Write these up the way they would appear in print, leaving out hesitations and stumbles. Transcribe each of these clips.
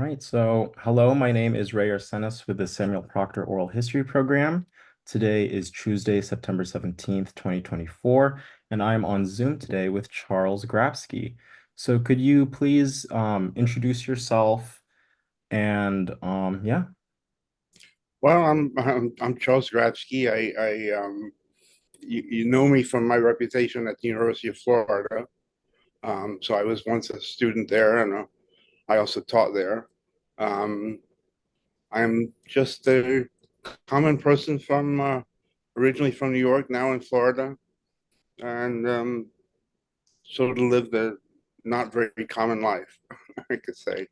right, so hello, my name is Rey Arcenas with the Samuel Proctor Oral History Program. Today is Tuesday, September 17th, 2024, and I'm on Zoom today with Charles Grapski. So could you please introduce yourself and yeah. Well, I'm Charles Grapski. You know me from my reputation at the University of Florida. So I was once a student there, and I also taught there. Um, I'm just a common person from originally from New York, now in Florida, and sort of lived a not very common life, I could say.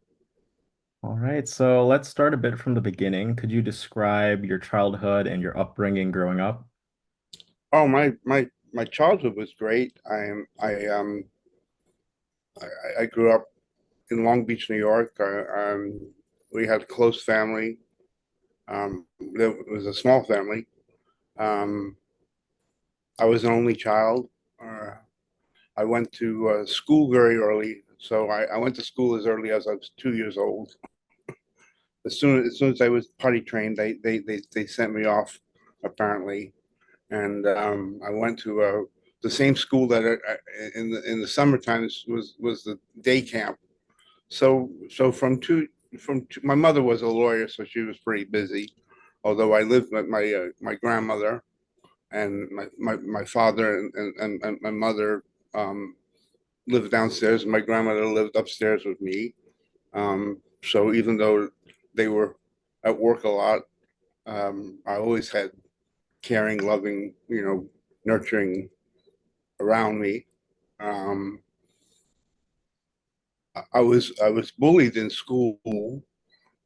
All right, so let's start a bit from the beginning. Could you describe your childhood and your upbringing growing up? Oh, my childhood was great. I grew up in Long Beach, New York. We had a close family. It was a small family. Um, I was an only child. Uh, I went to school very early, so I went to school as early as I was 2 years old. As soon as I was potty trained, they sent me off, apparently, and I went to the same school that in the summertime was the day camp. So my mother was a lawyer, so she was pretty busy. Although I lived with my grandmother and my father and my mother um, lived downstairs, and my grandmother lived upstairs with me. So even though they were at work a lot, I always had caring, loving, nurturing around me. Um, I was bullied in school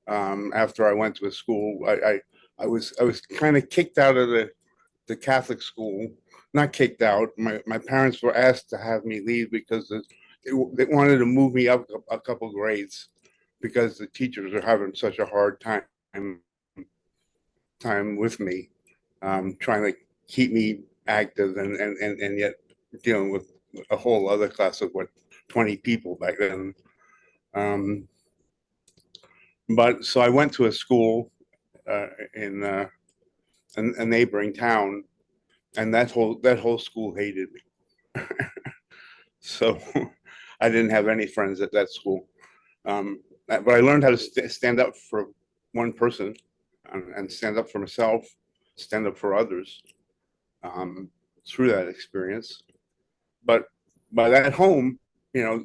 after I went to a school. I was kind of kicked out of the Catholic school. Not kicked out. My parents were asked to have me leave because they wanted to move me up a couple grades because the teachers are having such a hard time with me, trying to keep me active and yet dealing with a whole other class of what 20 people back then. Um, but so I went to a school in a neighboring town, and that whole school hated me. So I didn't have any friends at that school. But I learned how to stand up for one person and stand up for myself, stand up for others um, through that experience. But at home,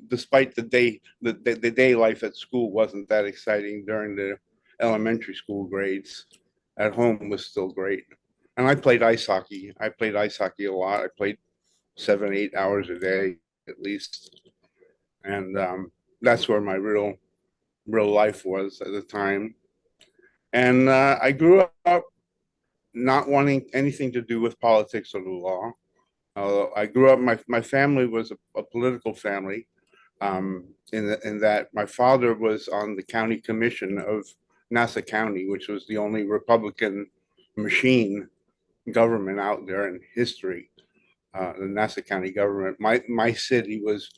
despite the day life at school wasn't that exciting during the elementary school grades, at home was still great. And I played ice hockey. I played ice hockey a lot. I played 7, 8 hours a day at least, and that's where my real life was at the time. And I grew up not wanting anything to do with politics or the law. I grew up. My family was a political family. In that my father was on the county commission of Nassau County, which was the only Republican machine government out there in history. The Nassau County government. My city was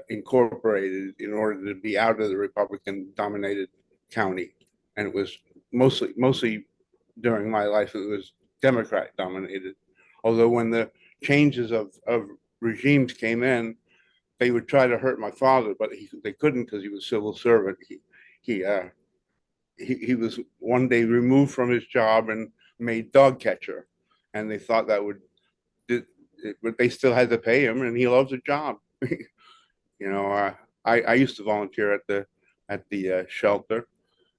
incorporated in order to be out of the Republican dominated county, and it was mostly during my life it was Democrat dominated. Although when the changes of regimes came in, they would try to hurt my father, but they couldn't because he was a civil servant. He he was one day removed from his job and made dog catcher, and they thought that would, but they still had to pay him, and he loves the job. I used to volunteer at the shelter,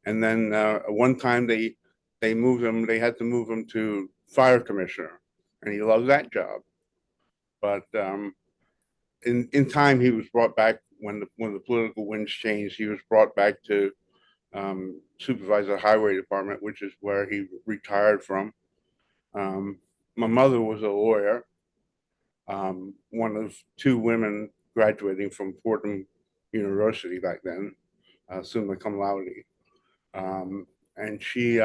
and then one time they moved him. They had to move him to fire commissioner, and he loved that job. But in time, he was brought back when the political winds changed. He was brought back to supervise the highway department, which is where he retired from. Um, my mother was a lawyer, one of two women graduating from Fordham University back then, summa cum laude. And she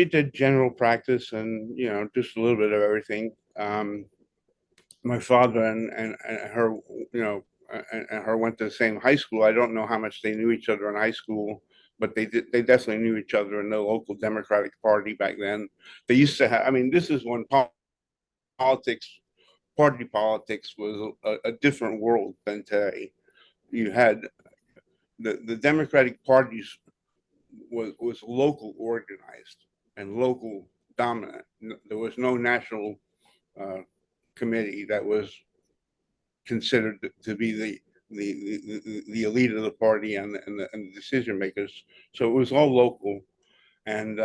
did general practice and just a little bit of everything. My father and her, and her went to the same high school. I don't know how much they knew each other in high school, but they definitely knew each other in the local Democratic Party back then. They used to have. I mean, this is when politics, party politics, was a different world than today. You had the Democratic parties was local organized and local dominant. There was no national uh, committee that was considered to be the elite of the party and the decision makers. So it was all local, and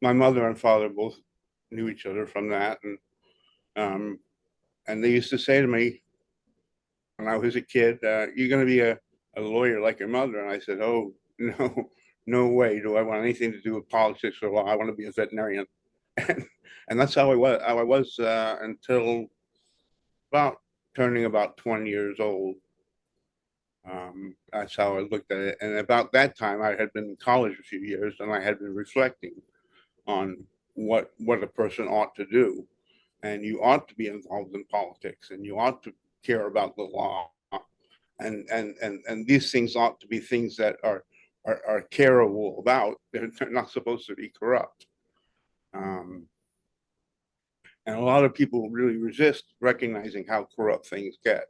my mother and father both knew each other from that, um, and they used to say to me when I was a kid, "You're going to be a lawyer like your mother," and I said, "Oh no." No way do I want anything to do with politics or law. I want to be a veterinarian, and that's how I was. How I was until about turning about 20 years old. That's how I looked at it. And about that time, I had been in college a few years, and I had been reflecting on what a person ought to do. And you ought to be involved in politics, and you ought to care about the law, and these things ought to be things that are careable about. They're not supposed to be corrupt. Um, and a lot of people really resist recognizing how corrupt things get.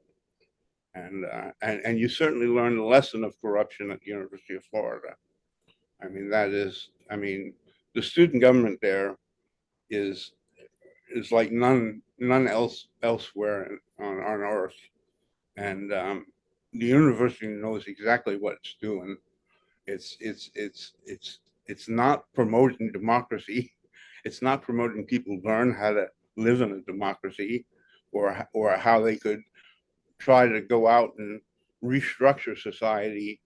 And you certainly learn the lesson of corruption at the University of Florida. I mean, I mean, the student government there is is like none else elsewhere on earth, and the university knows exactly what it's doing. It's not promoting democracy. It's not promoting people learn how to live in a democracy, or how they could try to go out and restructure society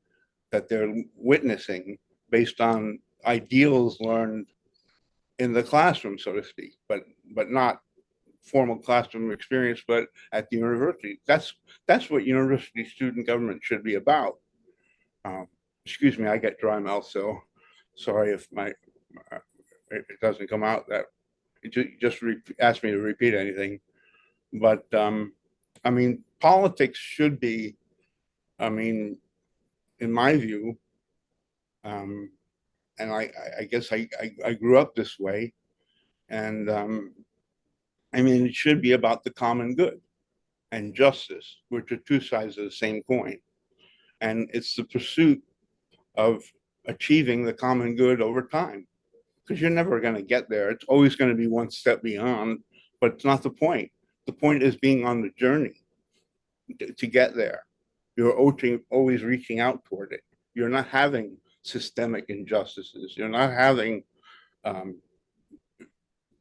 that they're witnessing based on ideals learned in the classroom, so to speak, but not formal classroom experience, but at the university. That's what university student government should be about. Um, Excuse me, I get dry mouth, so sorry if my it doesn't come out that just ask me to repeat anything. But I mean, politics should be. I mean, in my view, um, and I guess I grew up this way, and I mean, it should be about the common good and justice, which are two sides of the same coin. And it's the pursuit of achieving the common good over time, because you're never going to get there. It's always going to be one step beyond, but it's not the point. The point is being on the journey to get there. You're always reaching out toward it. You're not having systemic injustices. You're not having um,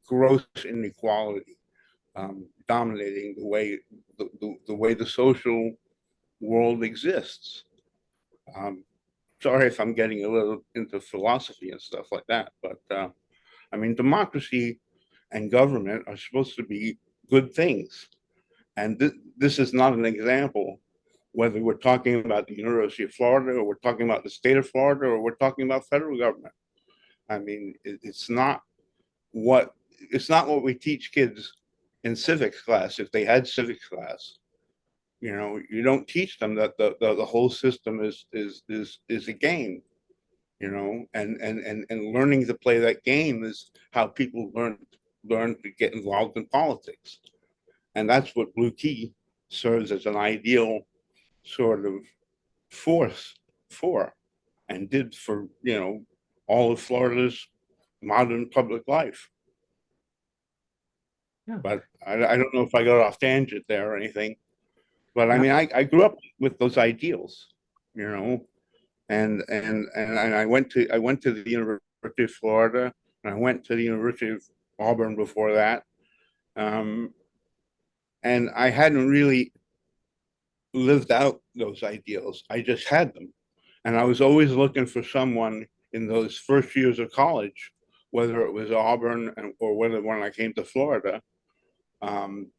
gross inequality dominating the way the social world exists. Um, Sorry if I'm getting a little into philosophy and stuff like that, but I mean, democracy and government are supposed to be good things, and this is not an example. Whether we're talking about the University of Florida, or we're talking about the state of Florida, or we're talking about federal government. I mean, what it's not what we teach kids in civics class. If they had civics class, you know, you don't teach them that the whole system is a game, you know, and learning to play that game is how people learn to get involved in politics. And that's what Blue Key serves as an ideal sort of force for, and did for, you know, all of Florida's modern public life. Yeah. But I don't know if I got off tangent there or anything. But I No, mean, I grew up with those ideals, you know, and I went to the University of Florida, and I went to the University of Auburn before that, um, and I hadn't really lived out those ideals. I just had them, and I was always looking for someone in those first years of college, whether it was Auburn or whether when I came to Florida. Um,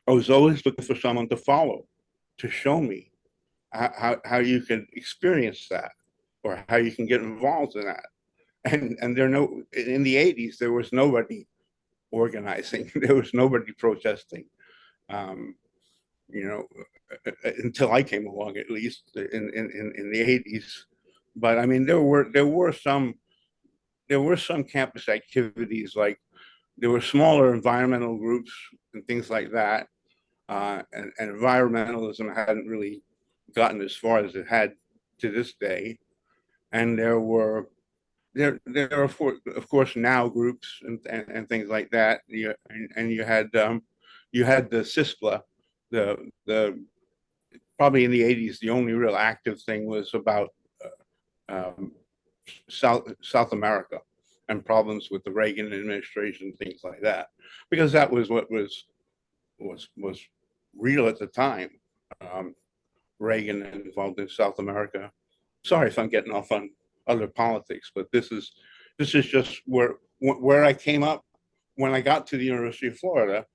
I was always looking for someone to follow, to show me how you can experience that, or how you can get involved in that. And there no in the 80s there was nobody organizing, there was nobody protesting. Um, you know, until I came along, at least in the 80s. But I mean, there were some campus activities, like there were smaller environmental groups and things like that. And environmentalism hadn't really gotten as far as it had to this day. And there are of course now groups and things like that. And you had the CISPLA, the probably in the 80s the only real active thing was about um, South America and problems with the Reagan administration, things like that, because that was what was real at the time. Um, Reagan involved in South America. Sorry if I'm getting off on other politics, but this is just where I came up when I got to the University of Florida.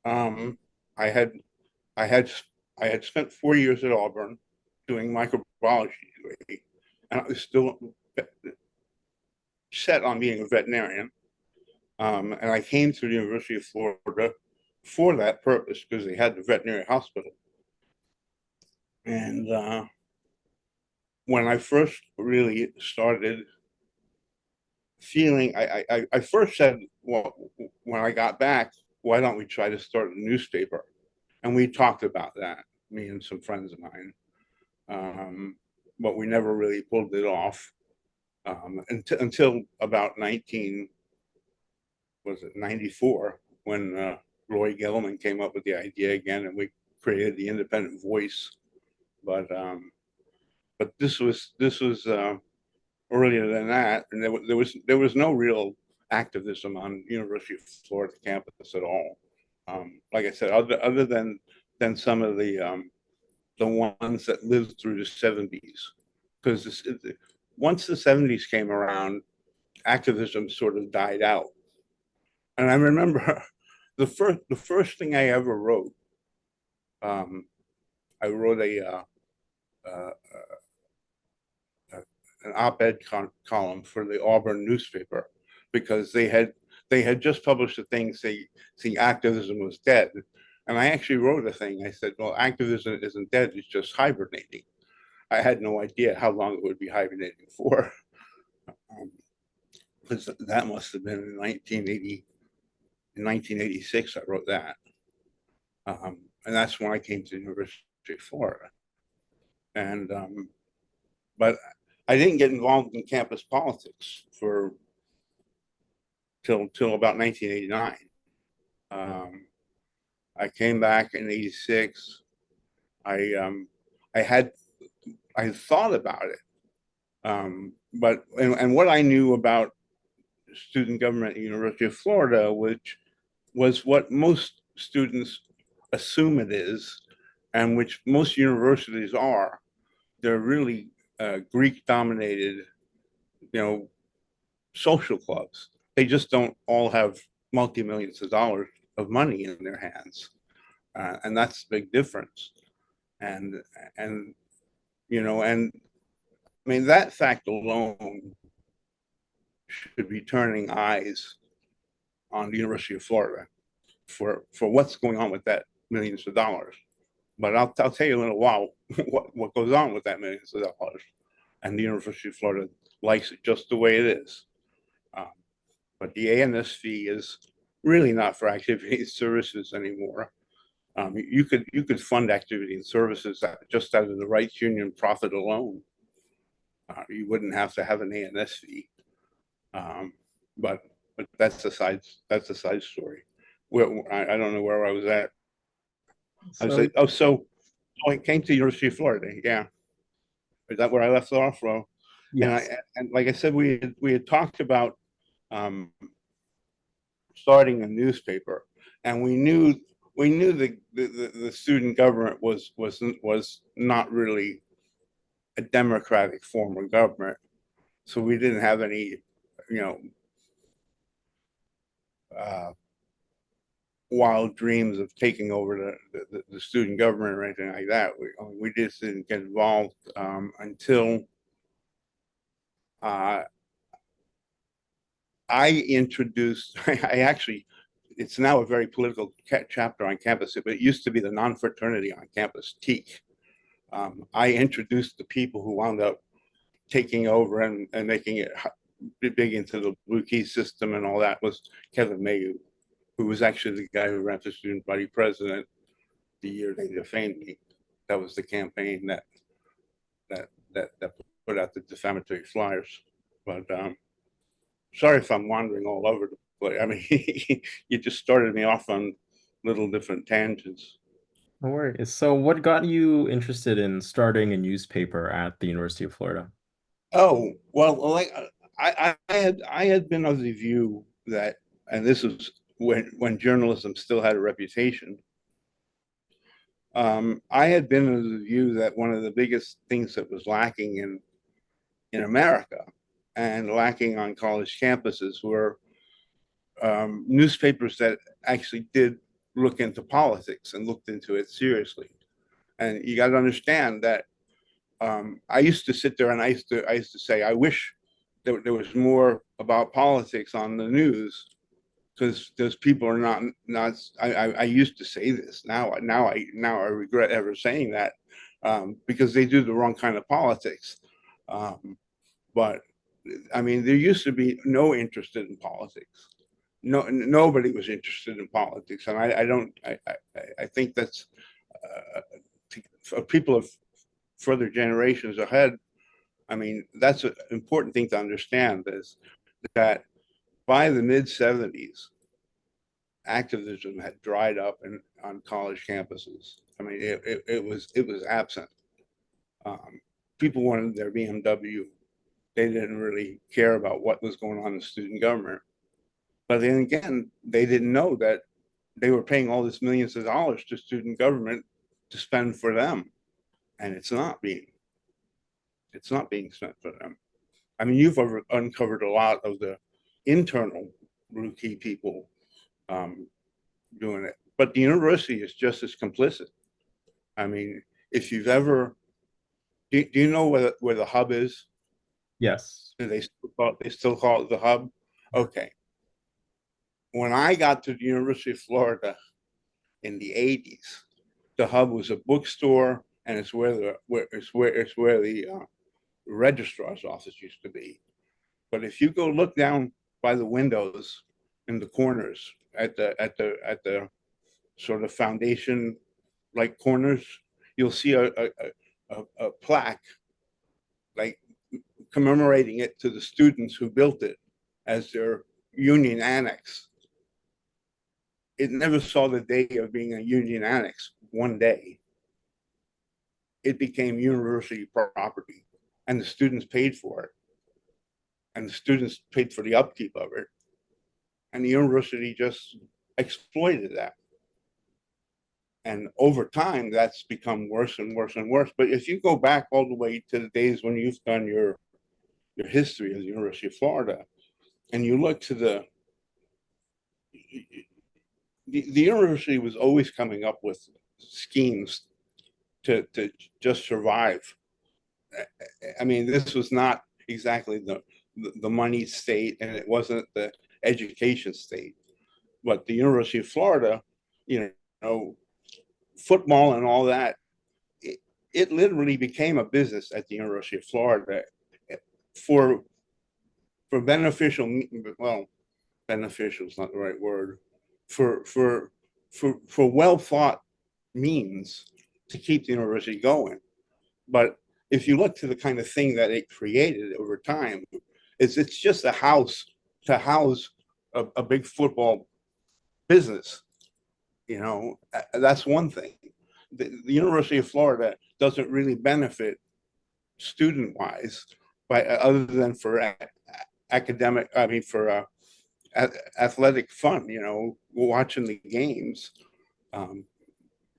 Um, I had I had I had spent 4 years at Auburn doing microbiology degree, and I was still set on being a veterinarian. And I came to the University of Florida for that purpose because they had the veterinary hospital. And when I first really started feeling, I first said, well, when I got back, why don't we try to start a newspaper? And we talked about that, me and some friends of mine. But we never really pulled it off until about 94, when Roy Gelman came up with the idea again, and we created the Independent Voice. But this was earlier than that, and there was no real activism on University of Florida campus at all. Like I said, other than some of the ones that lived through the 70s, because once the 70s came around, activism sort of died out. And I remember the first thing I ever wrote. Um, I wrote uh, an op-ed column for the Auburn newspaper because they had just published a thing saying activism was dead. And I actually wrote a thing. I said, well, activism isn't dead, it's just hibernating. I had no idea how long it would be hibernating for. Because that must have been in 1980, in 1986, I wrote that. And that's when I came to the University of Florida. And but I didn't get involved in campus politics for till about 1989. Um, I came back in '86. I I had I had thought about it, but and what I knew about student government at the University of Florida, which was what most students assume it is, and which most universities are. They're really Greek dominated, you know, social clubs. They just don't all have multi-millions of dollars of money in their hands, and that's the big difference. And and and I mean that fact alone should be turning eyes on the University of Florida for what's going on with that millions of dollars. But I'll tell you in a little while what goes on with that millions of dollars, and the University of Florida likes it just the way it is. Um, but the ANS fee is really not for activity and services anymore. You could fund activity and services just out of the rights union profit alone. You wouldn't have to have an ANS fee. Um, but that's a side story. I don't know where I was at. I was So like, I came to the University of Florida. Yeah, is that where I left off? Well, yes. and like I said, we had talked about um, starting a newspaper, and we knew the student government was not really a democratic form of government, so we didn't have any, you know, uh, wild dreams of taking over the student government or anything like that. We just didn't get involved until uh, I introduced. I actually it's now a very political chapter on campus, but it used to be the non-fraternity on campus, TEAC. I introduced the people who wound up taking over and making it big into the Blue Key system and all that was Kevin Mayhew, who was actually the guy who ran for student body president the year they defamed me. That was the campaign that put out the defamatory flyers. But sorry if I'm wandering all over the place. I mean, you just started me off on little different tangents. No worries. So what got you interested in starting a newspaper at the University of Florida? Oh well, like I had been of the view that, and this was when journalism still had a reputation. I had been of the view that one of the biggest things that was lacking in America and lacking on college campuses were newspapers that actually did look into politics and looked into it seriously. And you got to understand that I used to sit there and I used to say I wish there was more about politics on the news because those people are not. I used to say this. Now I regret ever saying that because they do the wrong kind of politics. But I mean, there used to be no interest in politics. No, nobody was interested in politics, and I don't. I think that's for people of further generations ahead. I mean, that's an important thing to understand is that by the mid 70s, activism had dried up on college campuses. I mean, it was absent. People wanted their BMW. They didn't really care about what was going on in student government. But then again, they didn't know that they were paying all this millions of dollars to student government to spend for them, and it's not being spent for them. I mean, you've uncovered a lot of the internal Blue Key people um, doing it, but the university is just as complicit. I mean, if you've ever, do you know where the hub is? Yes. Do they still call it the hub? Okay. When I got to the University of Florida in the 80s, the hub was a bookstore, and it's where the registrar's office used to be. But if you go look down by the windows in the corners at the sort of foundation like corners, you'll see a plaque like commemorating it to the students who built it as their union annex. It never saw the day of being a union annex one day. It became university property, and the students paid for it, and the students paid for the upkeep of it, and the university just exploited that. And over time, that's become worse and worse and worse. But if you go back all the way to the days when you've done your history of the University of Florida, and you look to the university was always coming up with schemes to just survive. I mean, this was not exactly the money state, and it wasn't the education state. But the University of Florida, you know, football and all that, it literally became a business at the University of Florida for beneficial. Well, beneficial is not the right word. For well thought means to keep the university going. But if you look to the kind of thing that it created over time, it's just a house to house a big football business. That's one thing. The University of Florida doesn't really benefit student wise by other than for academic. I mean, for athletic fun. Watching the games. Um,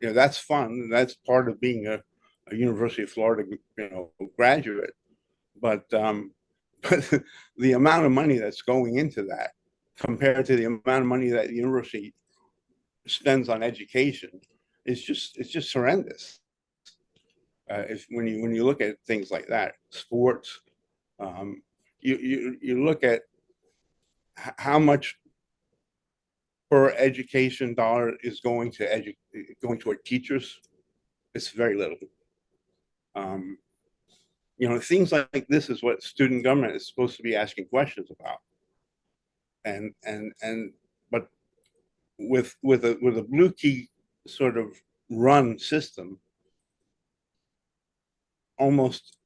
that's fun. That's part of being a University of Florida, graduate. But but the amount of money that's going into that compared to the amount of money that the university spends on education it's just horrendous. If when you look at things like that, sports, you look at how much per education dollar is going to going toward teachers, it's very little. Um, things like this is what student government is supposed to be asking questions about. And but with a blue key sort of run system, almost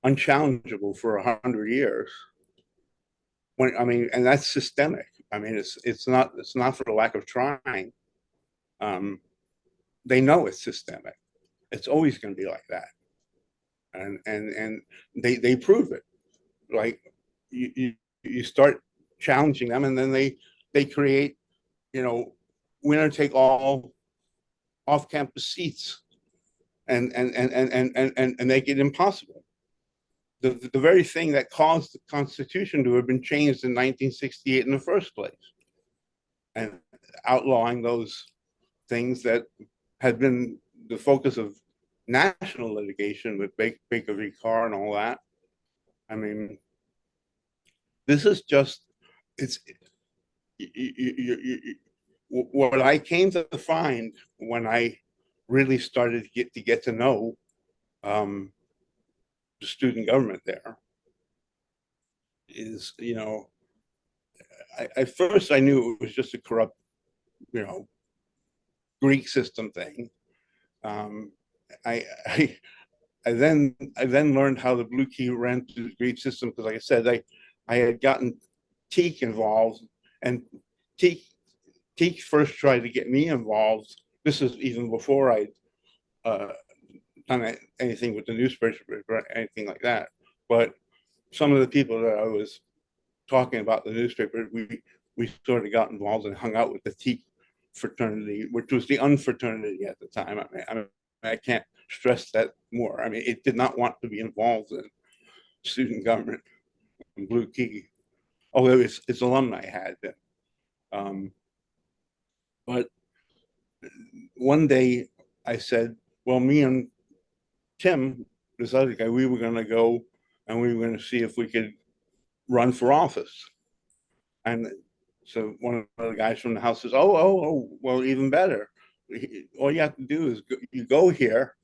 unchallengeable for 100 years. And that's systemic. It's not for the lack of trying. They know it's systemic. It's always going to be like that, and they prove it. Like you start challenging them, and then they create, winner take all off campus seats, and make it impossible. The very thing that caused the Constitution to have been changed in 1968 in the first place, and outlawing those things that had been the focus of national litigation with Baker v. Carr and all that. I mean, this is just, it's what I came to find when I really started to get to know the student government there is, at first I knew it was just a corrupt, Greek system thing. Um, I, I I then learned how the blue key ran through the Greek system because, like I said, I had gotten Teak involved, and Teak first tried to get me involved. This is even before I'd done anything with the newspaper or anything like that. But some of the people that I was talking about the newspaper, we sort of got involved and hung out with the Teak fraternity, which was the unfraternity at the time. I can't stress that more. I mean, it did not want to be involved in student government and blue key, although its alumni had been. But one day I said, well, me and Tim, this other guy, we were going to go and we were going to see if we could run for office. And so one of the guys from the house says, oh, well, even better. All you have to do is you go here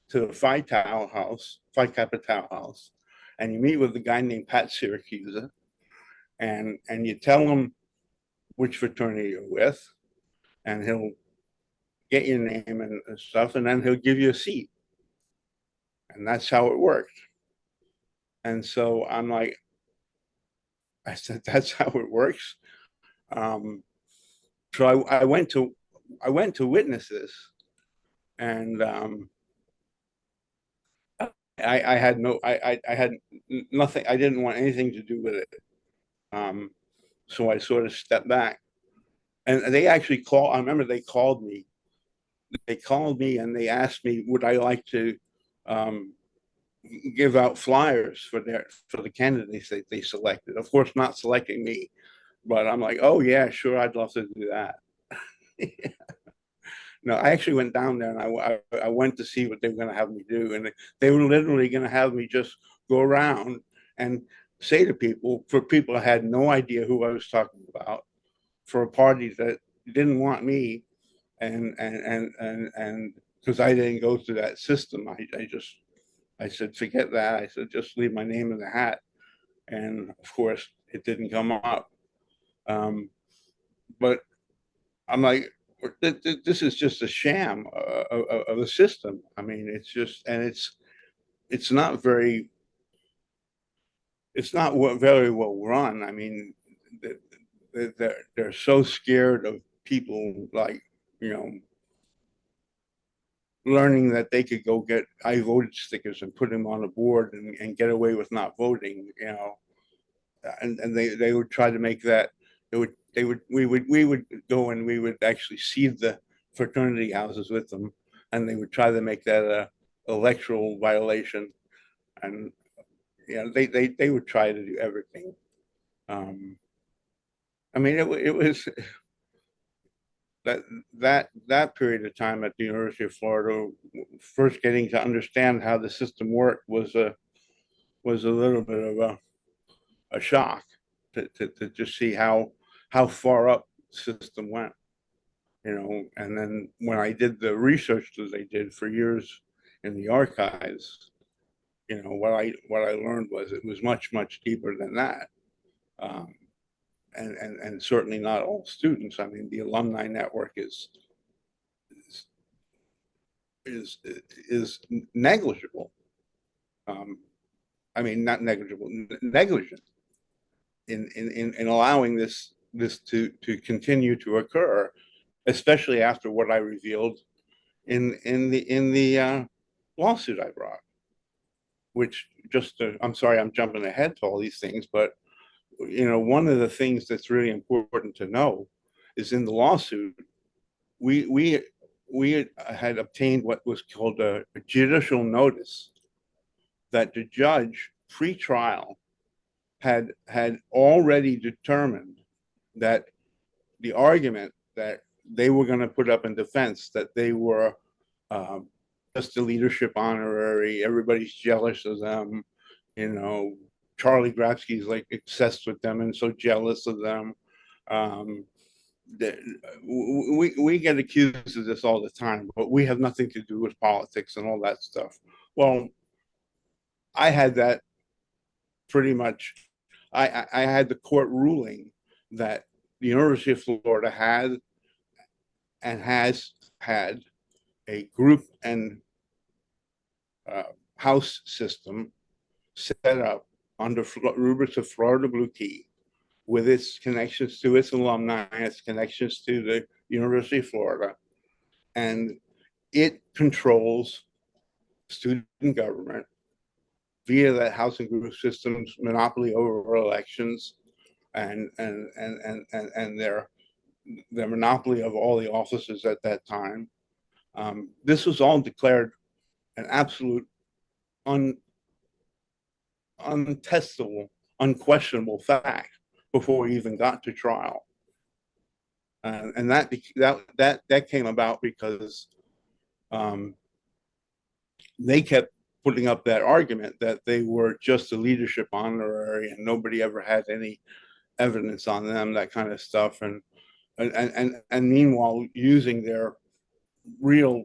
to the Phi Kappa Tau house, and you meet with a guy named Pat Syracuse, and you tell him which fraternity you're with, and he'll get your name and stuff, and then he'll give you a seat. And that's how it worked. And so I said, that's how it works. So I went to witness this, and I had nothing. I didn't want anything to do with it. So I sort of stepped back, and they actually called. I remember they called me. They called me and they asked me, would I like to give out flyers for the candidates that they selected. Of course, not selecting me, but I'm like, oh yeah, sure, I'd love to do that. No, I actually went down there and I went to see what they were going to have me do, and they were literally going to have me just go around and say to people, for people I had no idea who I was talking about, for a party that didn't want me, and because I didn't go through that system, I said, forget that. I said, just leave my name in the hat. And of course, it didn't come up. But I'm like, this is just a sham of a system. I mean, it's just, and it's not very very well run. I mean, they're so scared of people, like, you know, learning that they could go get I voted stickers and put them on a board and get away with not voting, you know. And they would try to make that, we would go and we would actually see the fraternity houses with them, and they would try to make that a electoral violation. And they would try to do everything. I mean, it was that period of time at the University of Florida, first getting to understand how the system worked was a little bit of a shock to just see how how far up the system went, and then when I did the research that they did for years in the archives, what I learned was it was much, much deeper than that. Um, and certainly not all students. I mean, the alumni network is is negligible. Um, I mean, not negligible, negligent in allowing this to continue to occur, especially after what I revealed in the lawsuit I brought. Which I'm sorry, I'm jumping ahead to all these things, but one of the things that's really important to know is in the lawsuit, we had obtained what was called a judicial notice that the judge pre-trial had already determined that the argument that they were going to put up in defense, that they were um, just a leadership honorary, everybody's jealous of them, you know, Charlie Grapski's like obsessed with them and so jealous of them. Um, we get accused of this all the time, but we have nothing to do with politics and all that stuff. Well, I had that pretty much. I had the court ruling that the University of Florida had and has had a group and house system set up under rubrics of Florida Blue Key, with its connections to its alumni, its connections to the University of Florida, and it controls student government via that housing group system's monopoly over elections and their monopoly of all the offices at that time. This was all declared an absolute untestable, unquestionable fact before we even got to trial. And that came about because they kept putting up that argument that they were just a leadership honorary and nobody ever had any evidence on them, that kind of stuff. And meanwhile, using their real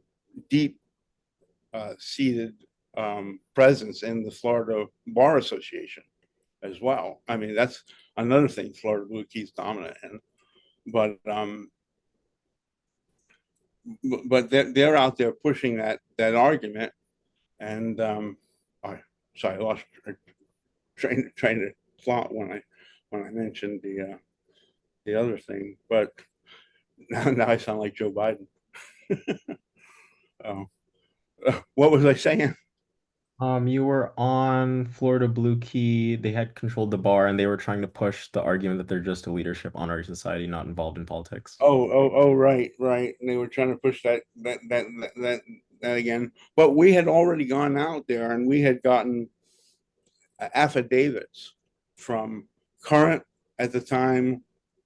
deep seated presence in the Florida Bar Association as well. I mean, that's another thing Florida Blue Key's dominant in. But they're out there pushing that argument, and sorry, I lost trying to plot when I mentioned the other thing, but now I sound like Joe Biden. Oh, what was I saying? You were on Florida Blue Key. They had controlled the bar and they were trying to push the argument that they're just a leadership honorary society, not involved in politics. Oh, right, right. And they were trying to push that again. But we had already gone out there and we had gotten affidavits from current, at the time,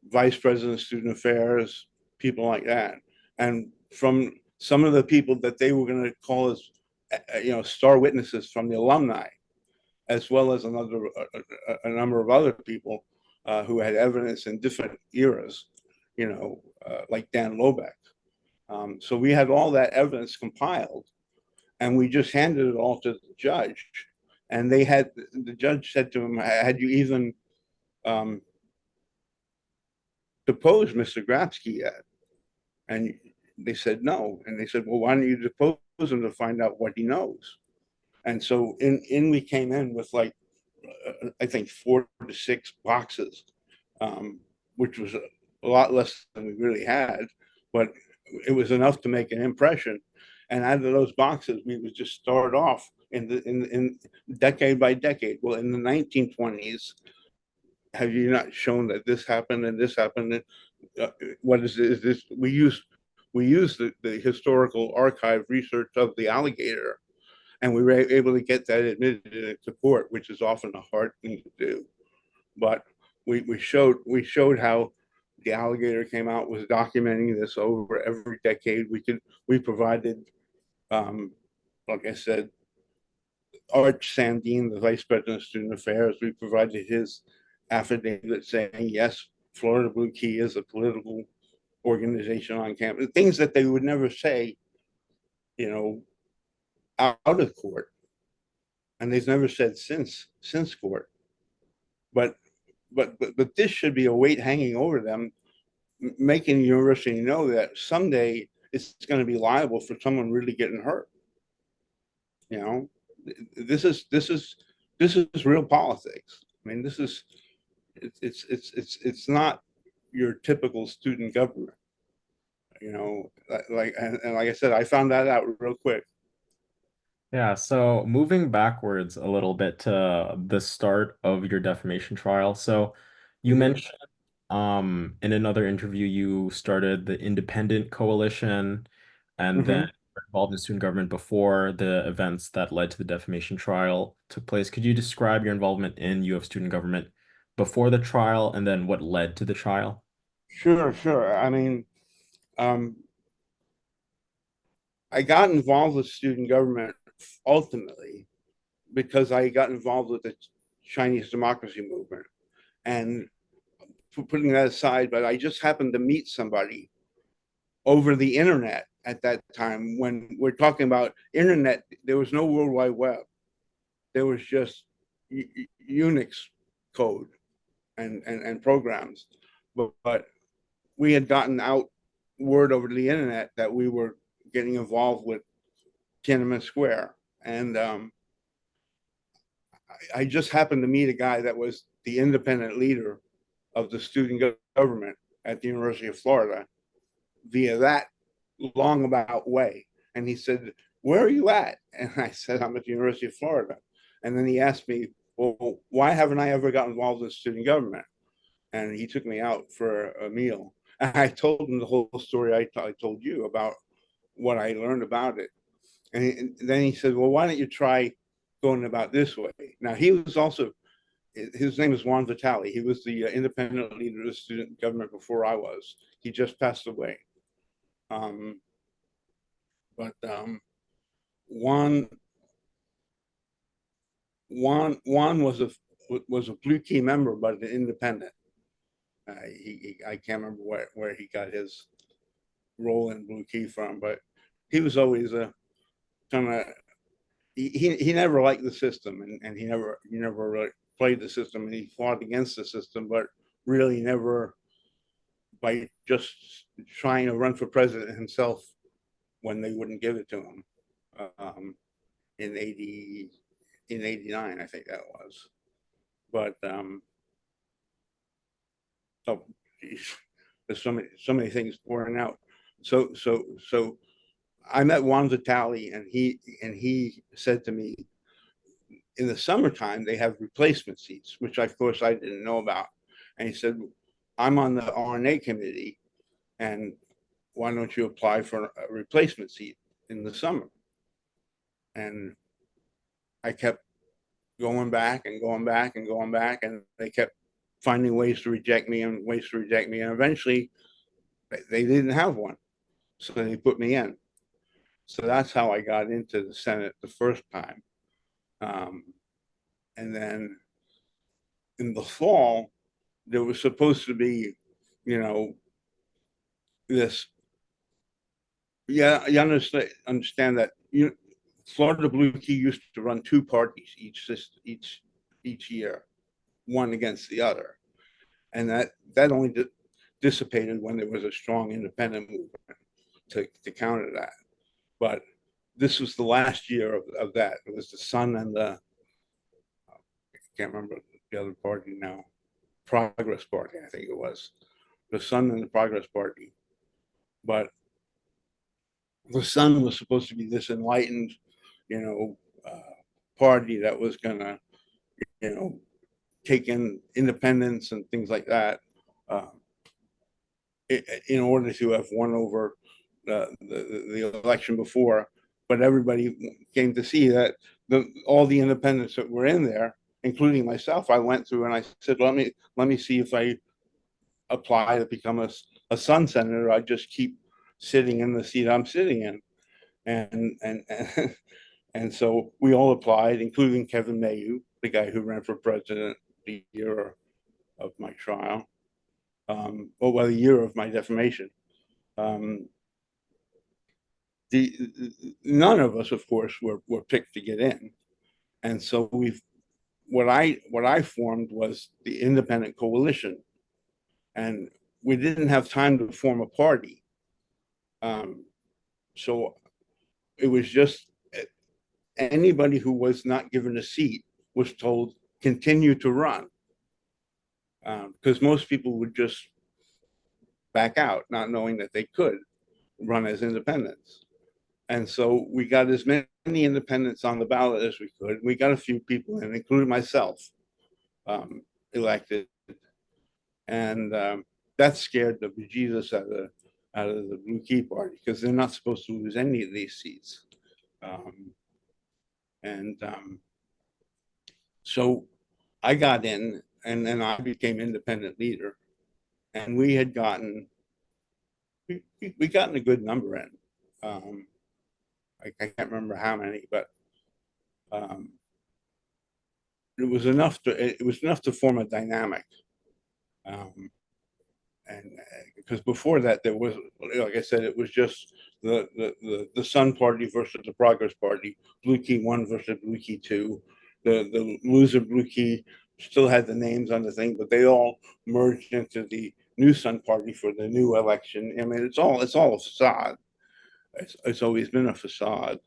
vice president of student affairs, people like that, and from some of the people that they were going to call as star witnesses from the alumni, as well as a number of other people who had evidence in different eras, like Dan Lobeck. So we had all that evidence compiled, and we just handed it all to the judge. And the judge said to him, "Had you even deposed Mr. Grapski yet?" And they said no. And they said, "Well, why don't you depose him to find out what he knows?" And so we came in with like I think 4 to 6 boxes, which was a lot less than we really had, but it was enough to make an impression. And out of those boxes, we would just start off in decade by decade. Well, in the 1920s, have you not shown that this happened and this happened? And, what is this? We used the historical archive research of the alligator, and we were able to get that admitted into court, which is often a hard thing to do. But we showed how the alligator came out, was documenting this over every decade. We provided, like I said, Arch Sandine, the vice president of student affairs. We provided his affidavit saying yes, Florida Blue Key is a political organization on campus, things that they would never say, you know, out of court, and they've never said since court. But but this should be a weight hanging over them, making the university know that someday it's going to be liable for someone really getting hurt. You know, this is real politics. I mean, this is it's not your typical student government. You know, like and like I said, I found that out real quick. Yeah, so moving backwards a little bit to the start of your defamation trial. So you Mhm. mentioned in another interview you started the Independent Coalition and then Mhm. were involved in student government before the events that led to the defamation trial took place. Could you describe your involvement in UF student government before the trial and then what led to the trial? Sure, sure. I mean, um, I got involved with student government ultimately because I got involved with the Chinese democracy movement. And putting that aside, but I just happened to meet somebody over the internet at that time. When we're talking about internet, there was no World Wide Web. There was just Unix code and programs. But we had gotten out word over the internet that we were getting involved with Tiananmen Square. And I just happened to meet a guy that was the independent leader of the student government at the University of Florida via that long about way. And he said, "Where are you at?" And I said, "I'm at the University of Florida." And then he asked me, "Well, why haven't I ever got involved in student government?" And he took me out for a meal. And I told him the whole story I told you about what I learned about it. And then he said, "Well, why don't you try going about this way?" Now, he was also, his name is Juan Vitale. He was the independent leader of the student government before I was. He just passed away. Um, but Juan Juan was a blue key member, but an independent. I can't remember where he got his role in blue key from, but he was always a kind of he never liked the system, and he never really played the system, and he fought against the system, but really never by just trying to run for president himself when they wouldn't give it to him um, in 80 in 89, I think that was. But oh, geez, there's so many things pouring out. So I met Juan Vitale, and he said to me, in the summertime they have replacement seats, which of course I didn't know about. And he said, "I'm on the RNA committee, and why don't you apply for a replacement seat in the summer?" And I kept going back and going back and going back, and they kept finding ways to reject me and ways to reject me, and eventually they didn't have one, so they put me in. So that's how I got into the Senate the first time. Um, and then in the fall, there was supposed to be, you know, this. Yeah, you understand that Florida Blue Key used to run two parties each year, one against the other, and that only dissipated when there was a strong independent movement to counter that. But this was the last year of that. It was the Sun and the, I can't remember the other party now, Progress Party, I think it was. The Sun and the Progress Party. But the Sun was supposed to be this enlightened, you know, party that was going to, you know, take in independence and things like that uh, in order to have won over the election before. But everybody came to see that all the independents that were in there, including myself, I went through and I said, let me see if I apply to become a Sun senator. I just keep sitting in the seat I'm sitting in, and and so we all applied, including Kevin Mayhew, the guy who ran for president the year of my trial. or well, the year of my defamation. Um, None of us, of course, were picked to get in, and so what I formed was the independent coalition, and we didn't have time to form a party, so it was just anybody who was not given a seat was told continue to run, because most people would just back out, not knowing that they could run as independents. And so we got as many independents on the ballot as we could. We got a few people, and including myself, elected, and that scared the bejesus out of the Blue Key Party, because they're not supposed to lose any of these seats. Um, and So I got in, and then I became independent leader, and we gotten a good number in. Um, I can't remember how many, but um, it was enough to form a dynamic. Um, and because before that, there was, like I said, it was just the Sun Party versus the Progress Party, Blue Key 1 versus Blue Key 2. The loser Blue Key still had the names on the thing, but they all merged into the new Sun Party for the new election. I mean, it's all a facade. It's always been a facade.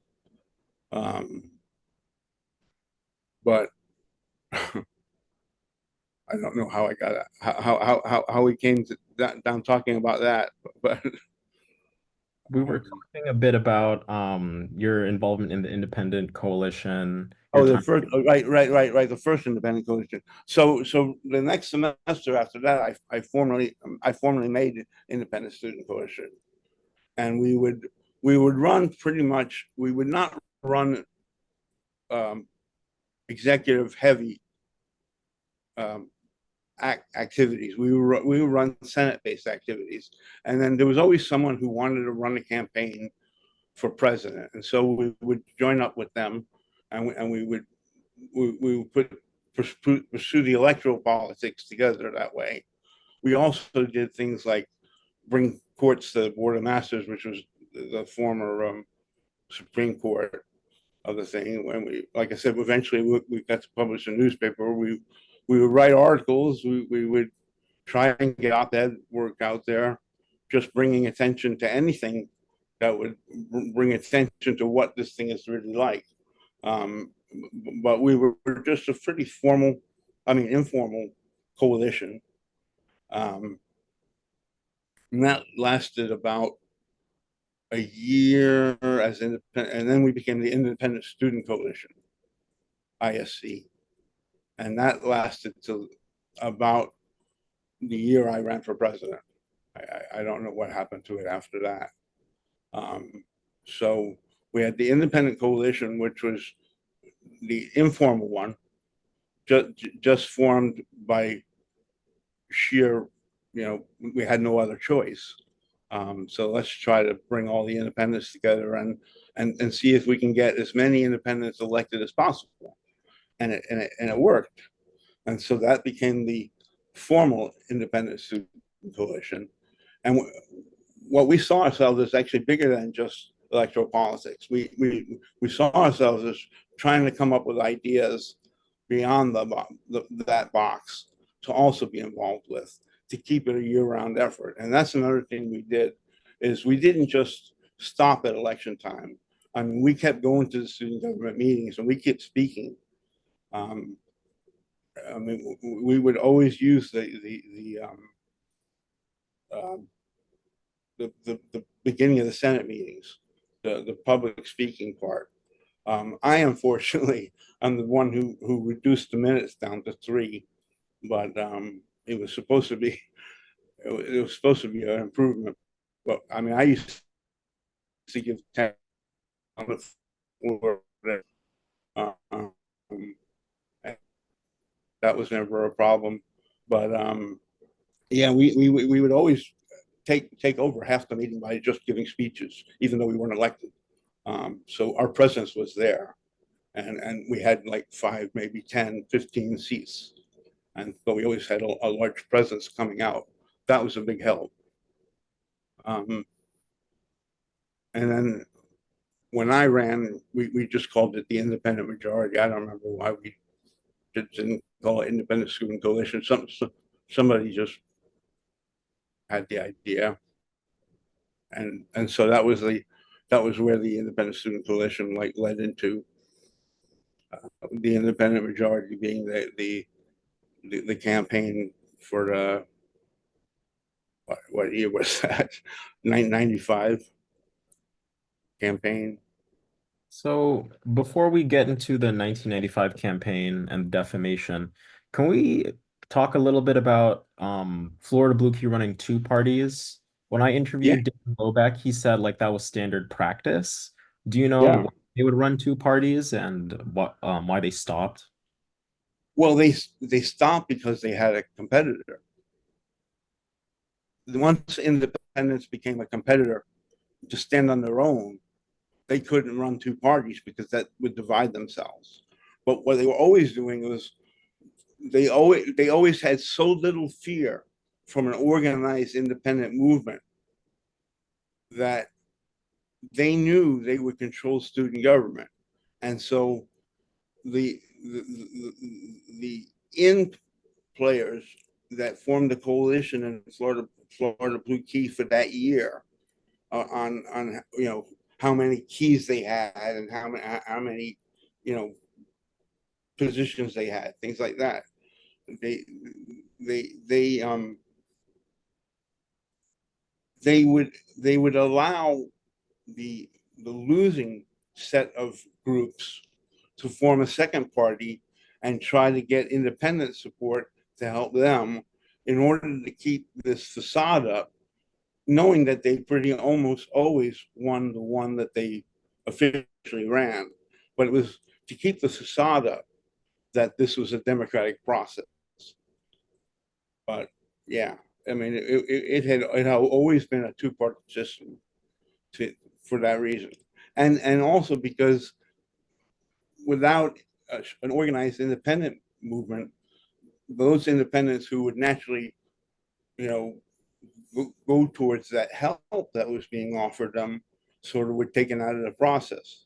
Um, but I don't know how I got how we came to down talking about that, but We were talking a bit about your involvement in the independent coalition, your oh, the time. first, right. The first independent coalition. So the next semester after that, I formally made independent student coalition, and we would run pretty much. We would not run um, executive heavy um, activities. We would run Senate based activities, and then there was always someone who wanted to run a campaign for president, and so we would join up with them, and we would pursue the electoral politics together that way. We also did things like bring courts to the Board of Masters, which was the former Supreme Court of the thing. When like I said, eventually we got to publish a newspaper. We would write articles. We would try and get op-ed work out there, just bringing attention to anything that would bring attention to what this thing is really like. Um, but we were just a pretty informal coalition. Um, and that lasted about a year as independent, and then we became the Independent Student Coalition, ISC, and that lasted till about the year I ran for president. I don't know what happened to it after that. Um, so we had the Independent Coalition, which was the informal one, just formed by sheer, we had no other choice. So let's try to bring all the independents together and see if we can get as many independents elected as possible. And it worked. And so that became the formal independent student coalition. And what we saw ourselves as actually bigger than just electoral politics. We saw ourselves as trying to come up with ideas beyond that box to also be involved with, to keep it a year-round effort. And that's another thing we did, is we didn't just stop at election time. I mean, we kept going to the student government meetings, and we kept speaking. Um, I mean, we would always use um, the beginning of the Senate meetings, the public speaking part. I unfortunately I'm the one who reduced the minutes down to 3, but it was supposed to be it was supposed to be an improvement. But I mean, I used to give 10 on the floor. Um, that was never a problem. But yeah, we would always take over half the meeting by just giving speeches, even though we weren't elected. So our presence was there, and we had like 5, maybe 10, 15 seats, but we always had a large presence coming out. that was a big help. Um, and then when I ran, we just called it the independent majority. I don't remember why we didn't call it independent student coalition. Somebody just had the idea, and so that was where the independent student coalition like led into the independent majority being the campaign for the what year was that? 1995 campaign. So before we get into the 1995 campaign and defamation, can we talk a little bit about Florida Blue Key running two parties? When I Yeah, interviewed Dan Bobek, he said like that was standard practice. Do you know yeah. why they would run two parties and why they stopped? Well, they stopped because they had a competitor. Once independents became a competitor to stand on their own, they couldn't run two parties because that would divide themselves. But what they were always doing was they always had so little fear from an organized independent movement that they knew they would control student government, and so the in players that formed the coalition in Florida Blue Key for that year on how many keys they had and how many you know positions they had, things like that. They they they would allow the the losing set of groups to form a second party and try to get independent support to help them in order to keep this facade up, knowing that they pretty almost always won the one that they officially ran. But it was to keep the facade up that this was a democratic process. But yeah, I mean, it had always been a two-party system to, for that reason, and also because without an organized independent movement, those independents who would naturally, you know, go towards that help that was being offered them sort of were taken out of the process.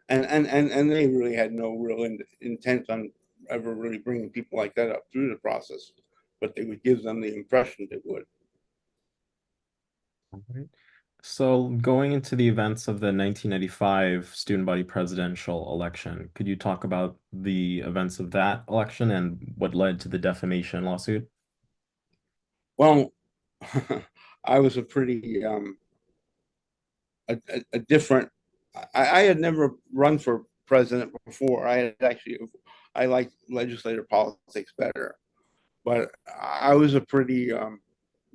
And they really had no real intent on ever really bringing people like that up through the process, but they would give them the impression they would. All right. So going into the events of the 1995 student body presidential election, could you talk about the events of that election and what led to the defamation lawsuit? Well, I was a pretty a different. I had never run for president before. I had actually I like legislative politics better, but I was a pretty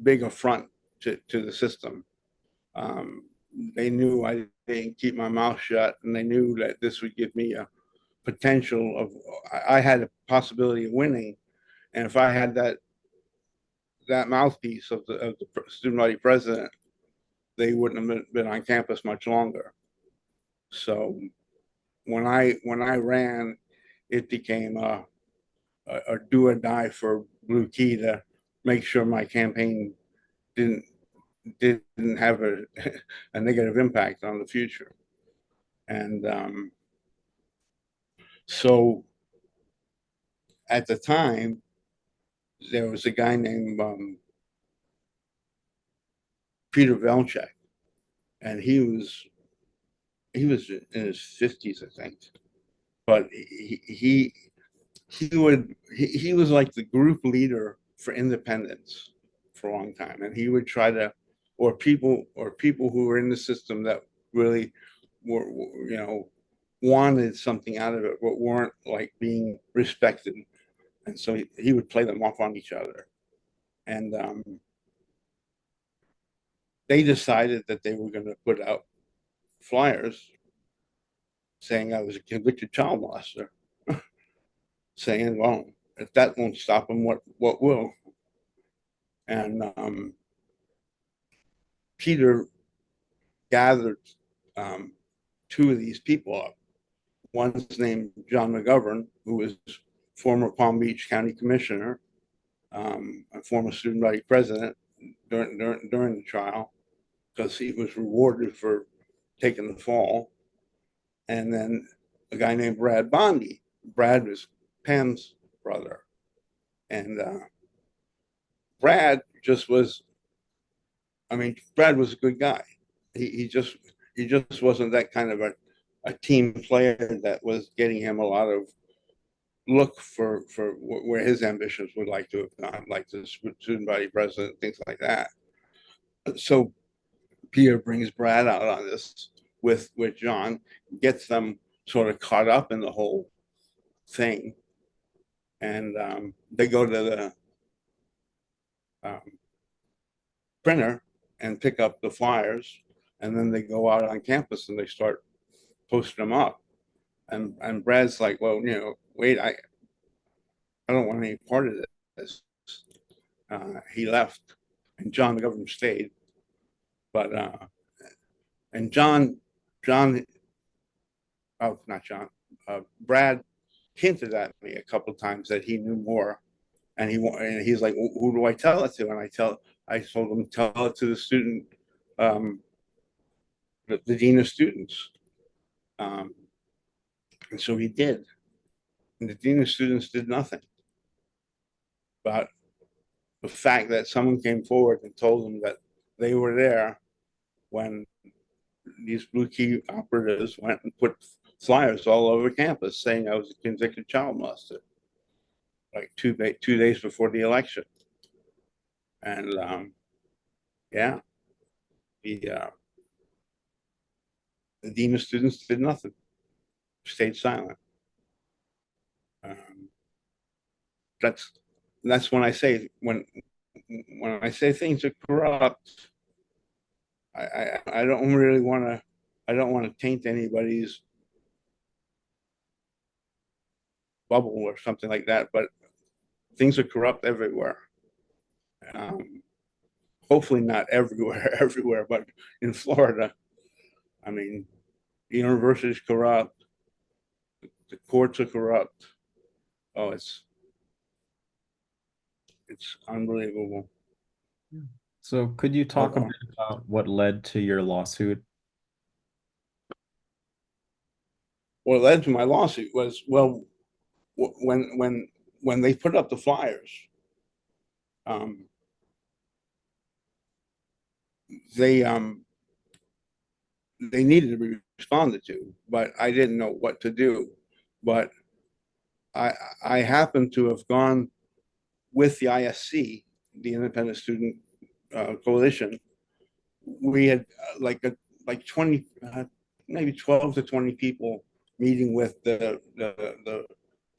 big affront to the system. Um, they knew I didn't keep my mouth shut, and they knew that this would give me a potential of. I had a possibility of winning, and if I had that mouthpiece of the student body president, they wouldn't have been on campus much longer. So when I ran, it became a do or die for Blue Key to make sure my campaign didn't didn't have a negative impact on the future. And so at the time, there was a guy named Peter Velchek, and he was in his 50s, I think. But he was like the group leader for independence for a long time, and he would try to, or people who were in the system that really were wanted something out of it but weren't like being respected, and so he would play them off on each other, and they decided that they were going to put out flyers saying I was a convicted child molester, saying, well, if that won't stop him, what will? And Peter gathered um, two of these people up. One's named John McGovern, who was former Palm Beach County Commissioner, a former student body president, during the trial because he was rewarded for taking the fall. And then a guy named Brad Bondi. Brad was Pam's brother, and Brad just was. I mean, Brad was a good guy. He just wasn't that kind of a team player that was getting him a lot of look for where his ambitions would like to have gone, like the student body president, things like that. So Peter brings Brad out on this with John, gets them sort of caught up in the whole thing, and they go to the um, printer and pick up the flyers, and then they go out on campus and they start posting them up. And Brad's like, well, wait, I don't want any part of this. He left, and John McGovern stayed, but and John, oh, not John, Brad hinted at me a couple of times that he knew more, and he's like, well, who do I tell it to? And I told him tell it to the student, um, the dean of students, um, and so he did. And the dean of students did nothing. But the fact that someone came forward and told them that they were there when these blue key operatives went and put flyers all over campus saying I was a convicted child molester, like 2 days before the election. And yeah, the the dean of students did nothing, stayed silent. Um, that's that's when I say things are corrupt. I don't really want to. I don't want to taint anybody's bubble or something like that, but things are corrupt everywhere. Um, Hopefully not everywhere, everywhere, but in Florida, I mean, the university is corrupt, the courts are corrupt. Oh, it's unbelievable. So could you talk a Although, bit about what led to your lawsuit? what led to my lawsuit was, well, when they put up the flyers, um, they they needed to be responded to, but I didn't know what to do. But I I happened to have gone with the ISC, the Independent Student Coalition. We had like 20, maybe 12 to 20 people meeting with the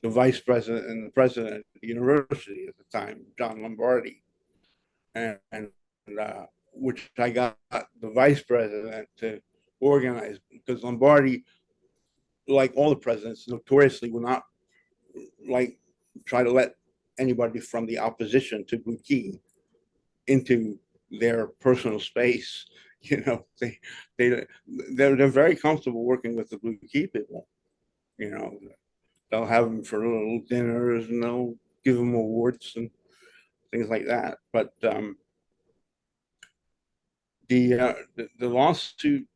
vice president and the president of the university at the time, John Lombardi, and which I got the vice president to organize because Lombardi, like all the presidents, notoriously will not like try to let anybody from the opposition to Blue Key into their personal space. You know, they're very comfortable working with the Blue Key people. You know, they'll have them for little dinners and they'll give them awards and things like that. But the lawsuit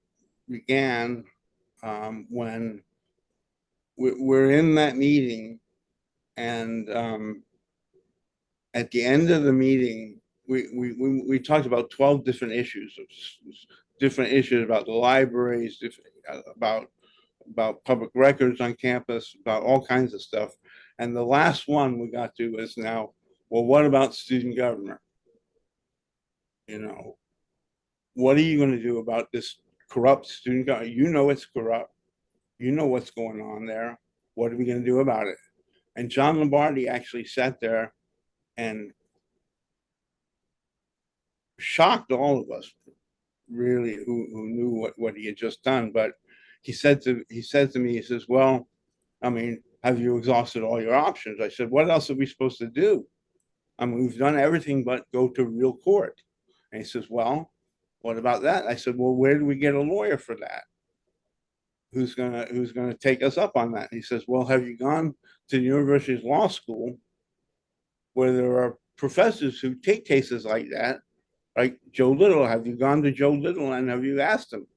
began when we're in that meeting, and at the end of the meeting, we talked about 12 different issues about the libraries, about public records on campus, about all kinds of stuff. And the last one we got to is now, well, what about student government? You know, what are you going to do about this corrupt student government? You know it's corrupt. You know what's going on there. What are we going to do about it? And John Lombardi actually sat there and shocked all of us, really, who knew what he had just done. But he said to me, he says, "Well, I mean, have you exhausted all your options?" I said, "What else are we supposed to do? I mean, we've done everything but go to real court." And he says, "Well, what about that?" I said, "Well, where do we get a lawyer for that? Who's gonna take us up on that?" And he says, "Well, have you gone to the university's law school where there are professors who take cases like that like Joe Little, have you gone to Joe Little and have you asked him?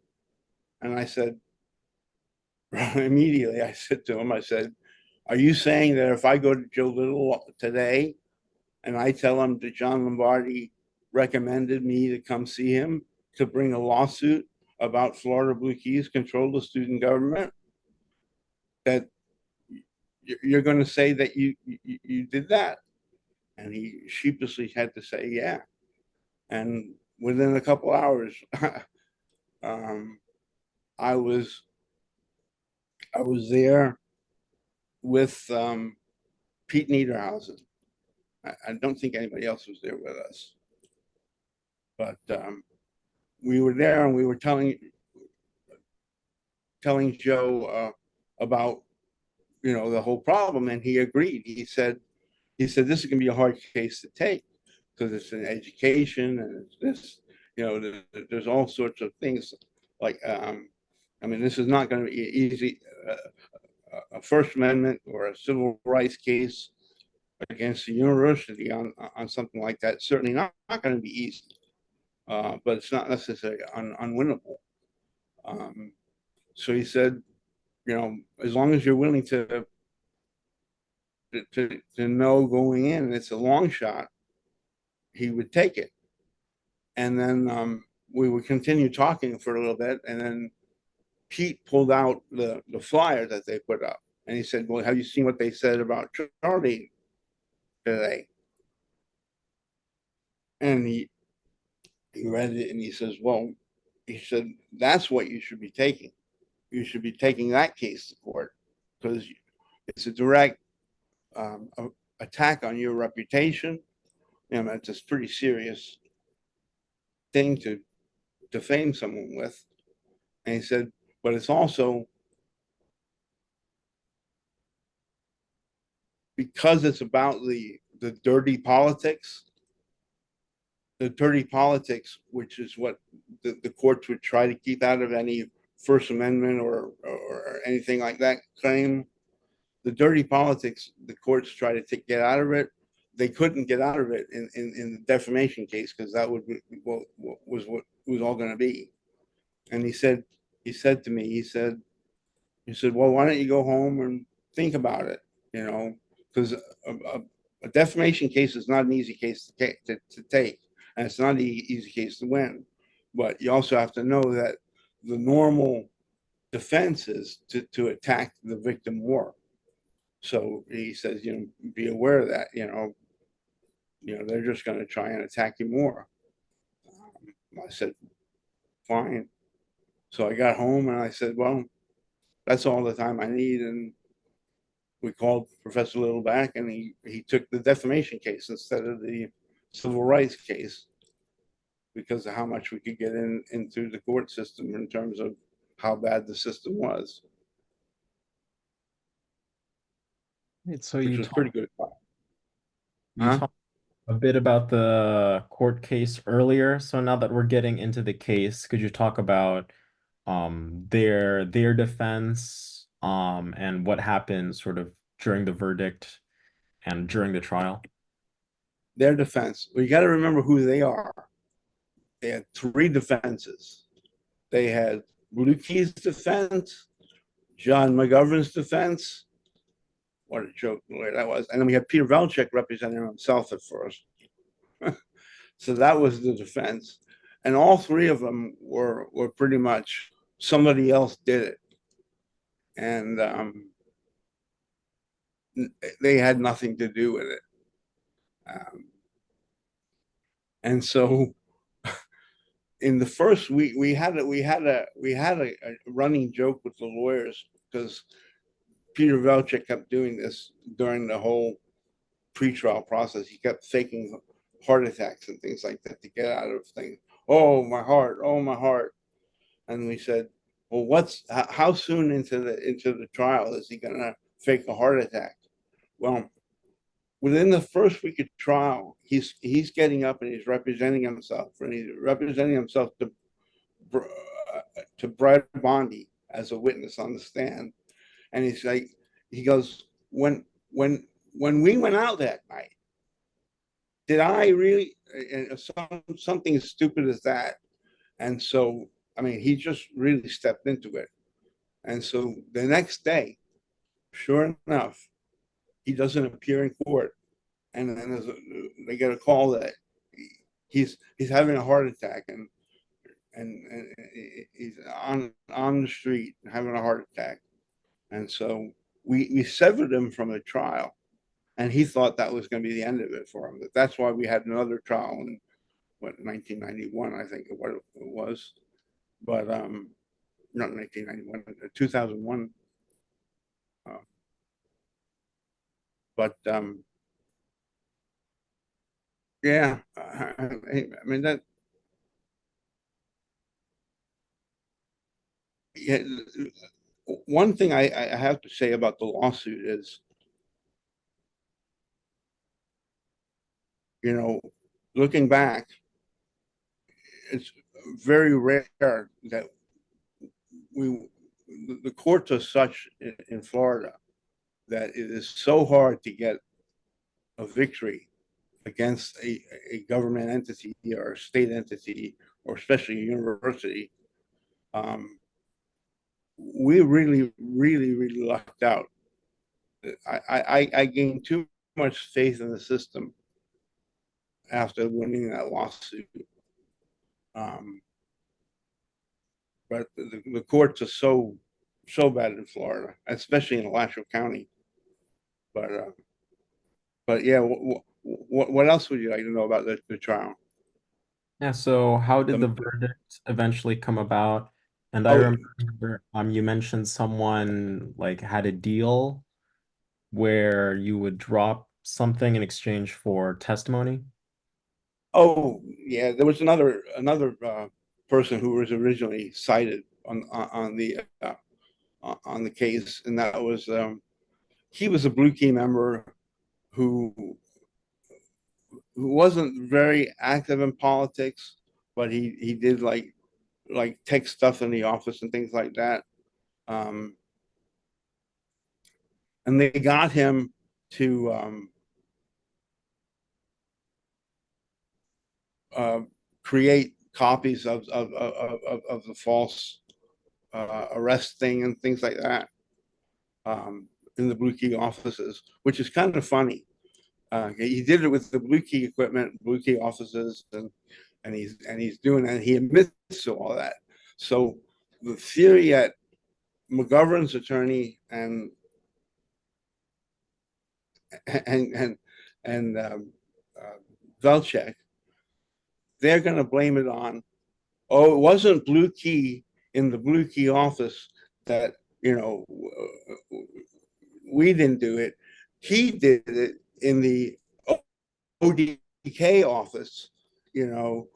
And I said, immediately, I said to him, I said, are you saying that if I go to Joe Little today and I tell him that John Lombardi recommended me to come see him to bring a lawsuit about Florida Blue Keys control the student government, that you're going to say that you did that? And he sheepishly had to say, yeah. And within a couple hours, um, I was I was there with Pete Niederhausen. I don't think anybody else was there with us, but we were there and we were telling Joe about the whole problem, and he agreed. He said this is going to be a hard case to take because it's an education and it's this, there's all sorts of things like I mean, this is not going to be easy. A First Amendment or a civil rights case against the university on something like that certainly not going to be easy, but it's not necessarily unwinnable. Um, so he said, as long as you're willing to know going in, it's a long shot, he would take it. And then we would continue talking for a little bit, and then Pete pulled out the flyer that they put up, and he said, "Well, have you seen what they said about Charlie today?" And he read it, and he says, "Well," he said, "that's what you should be taking. You should be taking that case to court because it's a direct attack on your reputation. It's a pretty serious thing to defame someone with." And he said, "But it's also because it's about the dirty politics, which is what the courts would try to keep out of any First Amendment or anything like that claim. The dirty politics, the courts try to get out of it. They couldn't get out of it in the defamation case because that would be what it was all going to be." And he said to me, he said, "Well, why don't you go home and think about it? Because a defamation case is not an easy case to take, and it's not an easy case to win. But you also have to know that the normal defense is to attack the victim more." So he says, be aware of that. They're just going to try and attack you more. I said, fine. So I got home and I said, well, that's all the time I need. And we called Professor Little back, and he took the defamation case instead of the civil rights case because of how much we could get into the court system in terms of how bad the system was, So which was pretty good. you Huh? talked a bit about the court case earlier. So now that we're getting into the case, could you talk about their defense and what happened sort of during the verdict and during the trial? Their defense. Well, you got to remember who they are. They had three defenses. They had Blue Key's defense, John McGovern's defense. What a joke the way that was. And then we had Peter Velchek representing himself at first. So that was the defense. And all three of them were pretty much somebody else did it. And they had nothing to do with it. Um, and so in the first week, we had a running joke with the lawyers because Peter Velchek kept doing this during the whole pretrial process. He kept faking heart attacks and things like that to get out of things. Oh, my heart! Oh, my heart! And we said, well, how soon into the trial is he going to fake a heart attack? Well, within the first week of trial, he's getting up and he's representing himself, and he's representing himself to Brad Bondi as a witness on the stand. And he goes, when we went out that night, did I really, and something as stupid as that? And so, I mean, he just really stepped into it. And so the next day, sure enough, he doesn't appear in court. And then they get a call that he's having a heart attack, and he's on the street having a heart attack. And so we severed him from the trial, and he thought that was going to be the end of it for him. That's why we had another trial in what 1991, I think what it was, but not 1991, 2001. Uh, but yeah, I mean that. Yeah, one thing I have to say about the lawsuit is, you know, looking back, it's very rare that we the courts are such in Florida that it is so hard to get a victory against a government entity or a state entity, or especially a university. Um, we really lucked out. I gained too much faith in the system after winning that lawsuit. Um, but the courts are so bad in Florida, especially in Alachua County. But uh, but yeah, what else would you like to know about the trial? Yeah, so how did the The, verdict eventually come about? And I oh remember you mentioned someone like had a deal where you would drop something in exchange for testimony. oh yeah, there was another person who was originally cited on the case, and that was he was a Blue Key member who wasn't very active in politics, but he did like take stuff in the office and things like that. Um, and they got him to uh, create copies of the false arrest thing and things like that in the Blue Key offices, which is kind of funny. He did it with the Blue Key equipment, Blue Key offices, and he's doing it. And he admits to all that. So the theory that McGovern's attorney and and uh, Velchek, they're going to blame it on, oh, it wasn't Blue Key in the Blue Key office that, you know, we didn't do it. He did it in the ODK office, on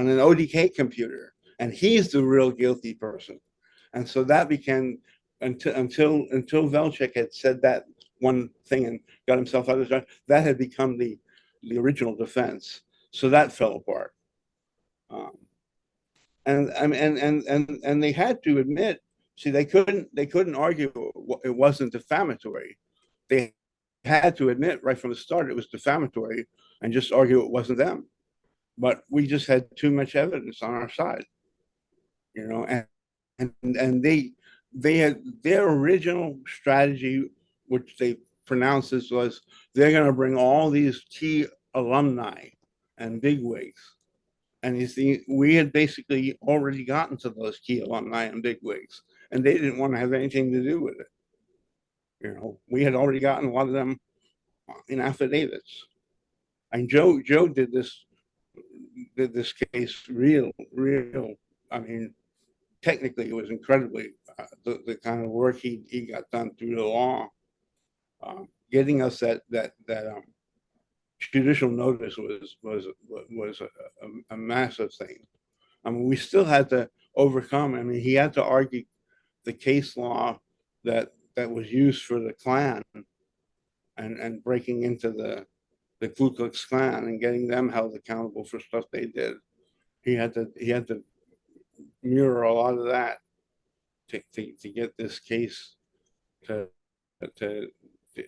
an ODK computer, and he's the real guilty person. And so that became, until Velchek had said that one thing and got himself out of the, that had become the original defense. So that fell apart. Um, and they had to admit, see, they couldn't argue it wasn't defamatory. They had to admit right from the start it was defamatory and just argue it wasn't them. But we just had too much evidence on our side, and they had their original strategy, which they pronounced this was, they're going to bring all these key alumni and bigwigs. And you see, we had basically already gotten to those key alumni and bigwigs, and they didn't want to have anything to do with it. We had already gotten a lot of them in affidavits. And Joe did this case real. I mean, technically, it was incredibly the kind of work he got done through the law, getting us that judicial notice was a massive thing. I mean, we still had to overcome. I mean, he had to argue the case law that was used for the Klan and breaking into the Ku Klux Klan and getting them held accountable for stuff they did. He had to mirror a lot of that to get this case to to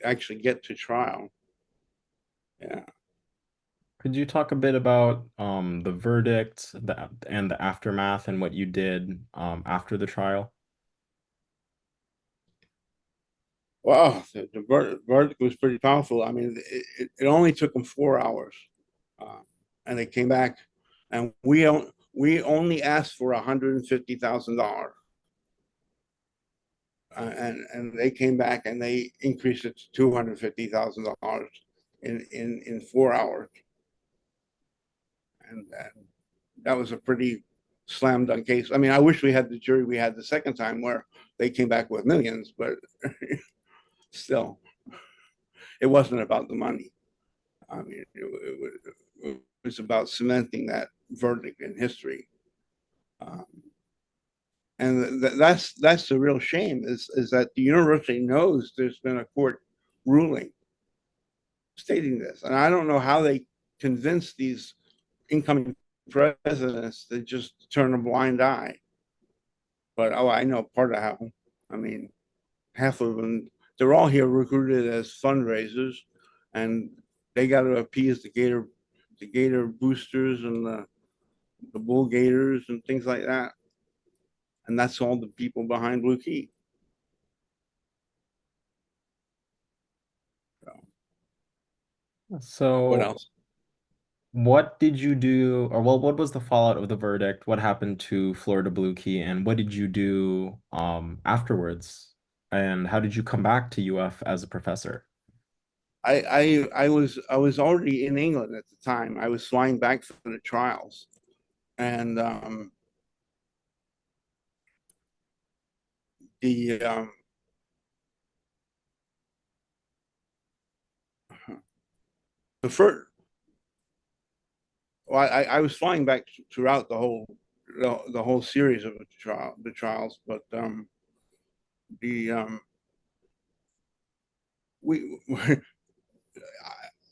actually get to trial. Yeah. Could you talk a bit about the verdict, and the aftermath and what you did after the trial? Wow, the verdict was pretty powerful. I mean, it only took them 4 hours, uh, and they came back, and we only asked for $150,000, and they came back and they increased it to $250,000 in 4 hours, and that was a pretty slam dunk case. I mean, I wish we had the jury we had the second time where they came back with millions, but still, it wasn't about the money. I mean, it was about cementing that verdict in history. Um, and that's the real shame is that the university knows there's been a court ruling stating this, and I don't know how they convince these incoming presidents to just turn a blind eye. But oh, I know part of how. I mean, half of them, they're all here recruited as fundraisers, and they got to appease the Gator boosters and the Bull Gators and things like that. And that's all the people behind Blue Key. So, what So, else? what did you do, or well, what was the fallout of the verdict? What happened to Florida Blue Key, and what did you do afterwards? And how did you come back to UF as a professor? I was already in England at the time. I was flying back for the trials, and the the first well, I was flying back throughout the whole series of the trials, but the we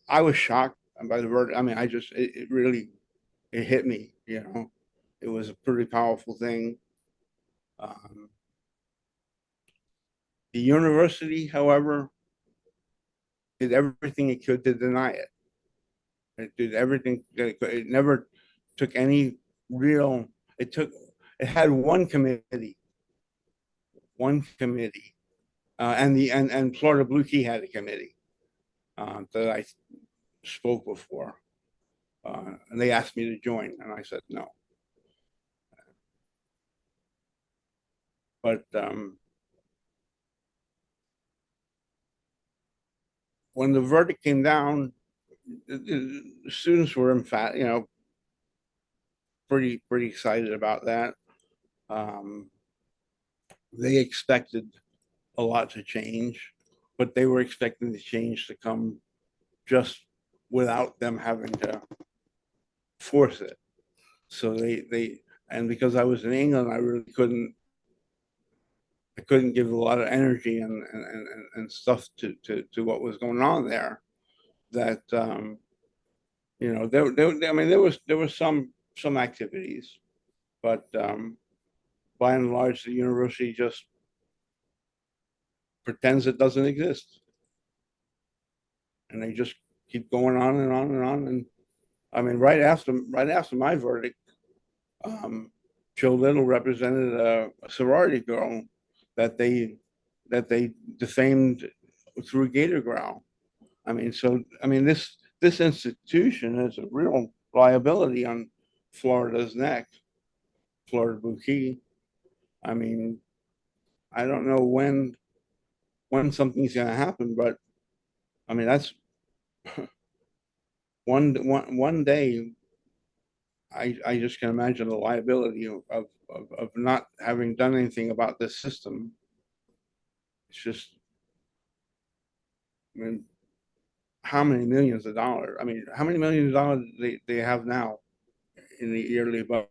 I was shocked by the verdict. I mean, it really it hit me. It was a pretty powerful thing. Um, the university, however, did everything it could to deny it. It did everything that it could. It never took any real. It took. It had one committee, and Florida Blue Key had a committee that I spoke before, and they asked me to join, and I said no. But when the verdict came down, the students were emphatic, pretty excited about that. Um, they expected a lot to change, but they were expecting the change to come just without them having to force it. So they and because I was in England, I really couldn't give a lot of energy and stuff to what was going on there. That I mean, there was some activities, but by and large, the university just pretends it doesn't exist, and they just keep going on and on and on. And I mean, right after my verdict, um, Joe Little represented a sorority girl that they that they defamed through Gator Growl. I mean, this institution is a real liability on Florida's neck, Florida Blue Key. I mean, I don't know when something's going to happen, but I mean that's one day. I just can imagine the liability of not having done anything about this system. It's just, I mean, how many millions of dollars? I mean, how many millions of dollars they have now in the yearly budget?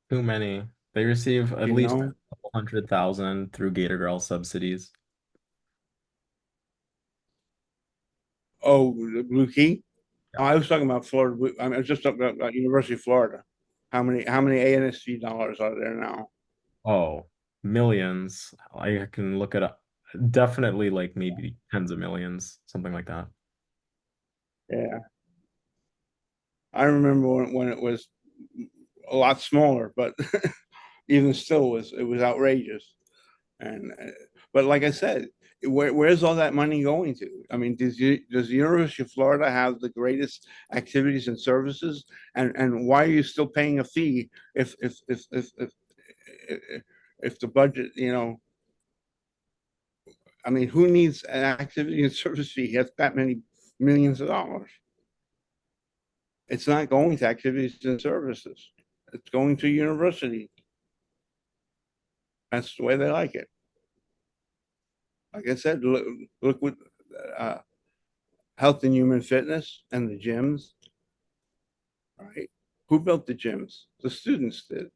Too many. They receive at You least a know? couple 100,000 through Gator Girl subsidies. Oh, the Blue Key. Oh, Yeah. I was talking about Florida. I mean, I was just talking about University of Florida. How many ANSG dollars are there now? Oh, millions. I can look it up. Definitely like maybe tens of millions, something like that. Yeah, I remember when it was a lot smaller, but even still it was outrageous. And but like I said, where's all that money going to? I mean, does the University of Florida have the greatest activities and services? And why are you still paying a fee if the budget, I mean, who needs an activity and service fee that's that many millions of dollars? It's not going to activities and services. It's going to university. That's the way they like it. Like I said, look what uh, health and human fitness and the gyms, right? Who built the gyms? The students did.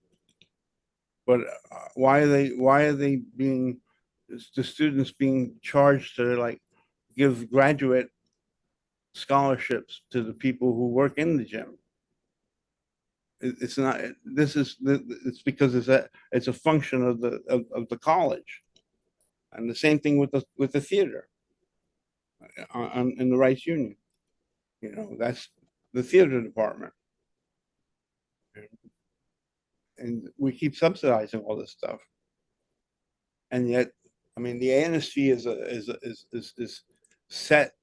But why are they being the students being charged to like give graduate scholarships to the people who work in the gym? It's not. It's because it's a function of the college, and the same thing with the theater in the Rights Union. That's the theater department, and we keep subsidizing all this stuff. And yet, I mean, the ANS fee is set.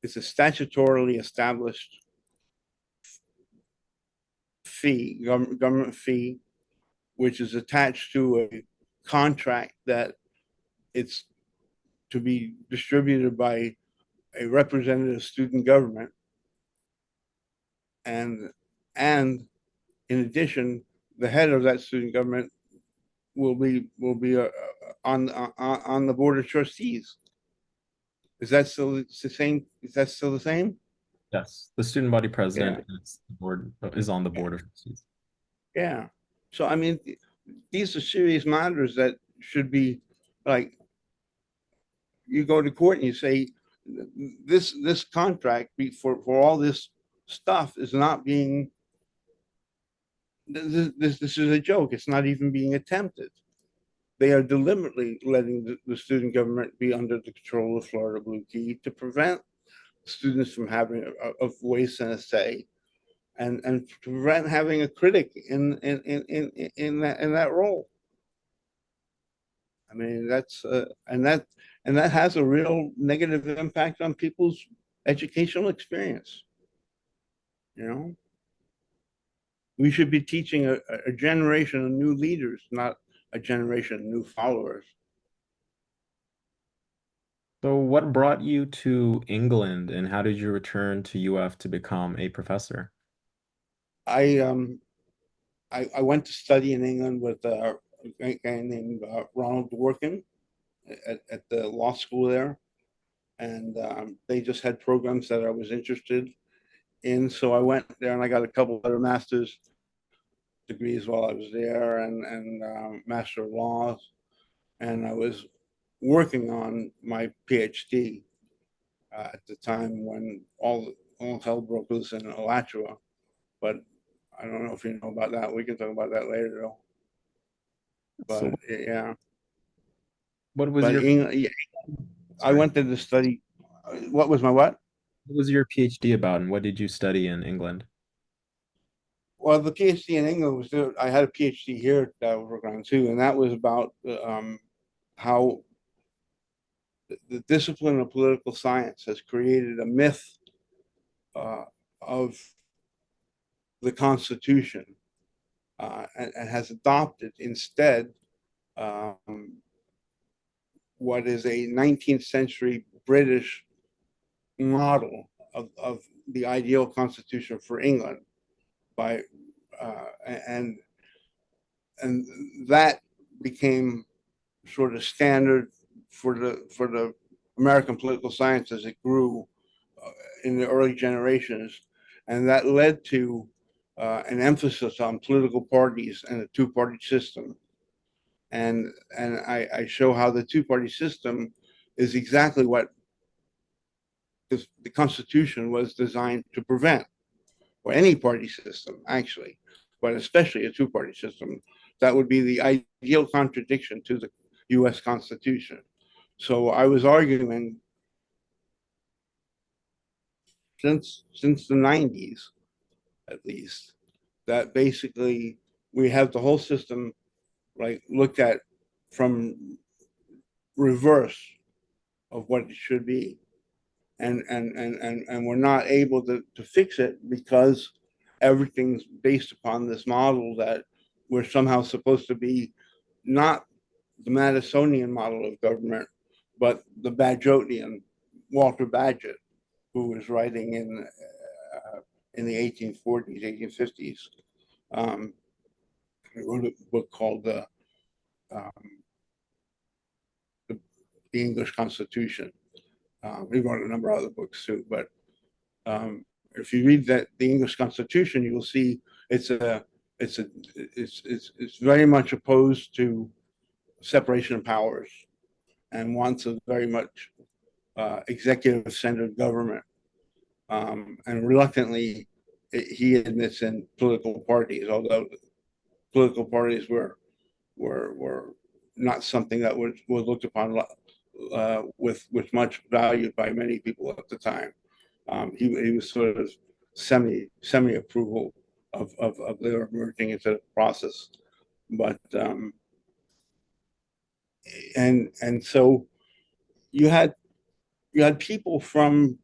It's a statutorily established fee, government fee, which is attached to a contract that it's to be distributed by a representative student government, and and in addition, the head of that student government will be on the board of trustees. Is that still the same? Is that still the same? Yes, the student body Yeah, president is on the yeah, board of trustees. yeah. So I mean, these are serious matters that should be like you go to court and you say this contract for all this stuff is not being this is a joke. It's not even being attempted. They are deliberately letting the student government be under the control of Florida Blue Key to prevent students from having a voice and a say, and to prevent having a critic in that role. I mean, that has a real negative impact on people's educational experience. You know, we should be teaching a generation of new leaders, not a generation of new followers. So what brought you to England and how did you return to UF to become a professor? I I went to study in England with a guy named Ronald Dworkin at the law school there, and they just had programs that I was interested in. So I went there and I got a couple other master's degrees while I was there, and master of laws, and I was working on my PhD at the time when all hell broke loose in Alachua. But I don't know if you know about that. We can talk about that later, though. So But yeah, what was but your England, I sorry, went there to study. What was my what? what was your PhD about and what did you study in England? Well, the PhD in England was there. I had a PhD here that I was working on too, and that was about how the discipline of political science has created a myth of the Constitution, and has adopted instead um, what is a 19th century British model of the ideal constitution for England by uh, and and that became sort of standard for the American political science as it grew in the early generations, and that led to an emphasis on political parties and a two-party system. And I show how the two-party system is exactly what the Constitution was designed to prevent, or any party system, actually, but especially a two-party system. That would be the ideal contradiction to the U.S. Constitution. So I was arguing since the 90s at least, that basically we have the whole system like looked at from reverse of what it should be, and we're not able to fix it because everything's based upon this model that we're somehow supposed to be not the Madisonian model of government, but the Badgetian Walter Bagehot, who was writing in the 1840s, 1850s. He wrote a book called um, the English Constitution. He wrote a number of other books too, but if you read the English Constitution, you will see it's a it's a it's very much opposed to separation of powers and wants a very much executive-centered government. And reluctantly, he admits in political parties, although political parties were not something that was looked upon with much value by many people at the time. He was sort of semi approval of their merging into the process, but and so you had people from,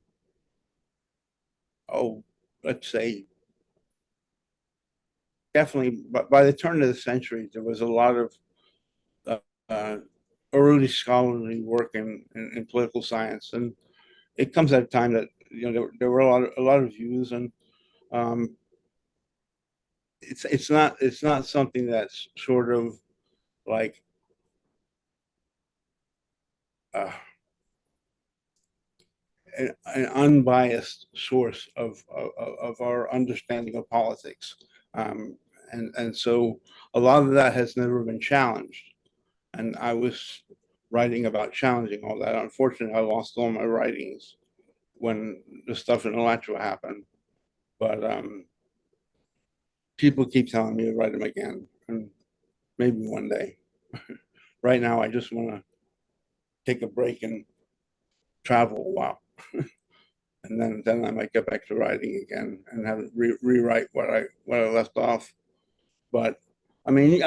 oh, let's say, definitely, but by the turn of the century there was a lot of uh, early scholarly work in political science, and it comes at a time that there were a lot of views, and um, it's not something that's sort of like uh, an unbiased source of our understanding of politics, um, and so a lot of that has never been challenged. And I was writing about challenging all that. Unfortunately, I lost all my writings when the stuff in Alachua happened, but people keep telling me to write them again, and maybe one day. Right now, I just want to take a break and travel a while, and then I might get back to writing again and have rewrite what I left off. But I mean,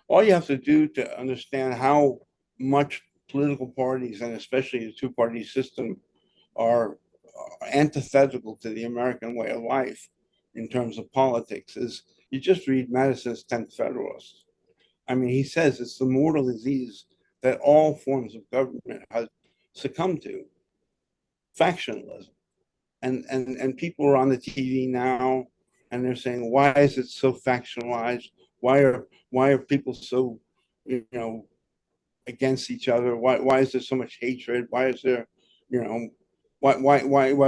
all you have to do to understand how much political parties, and especially the two-party system, are antithetical to the American way of life in terms of politics is you just read Madison's 10th Federalist. I mean, he says it's the mortal disease that all forms of government have succumbed to, factionalism. And people are on the TV now and they're saying, why is it so factionalized? Why are people so, against each other? Why is there so much hatred? Why is there, you know, why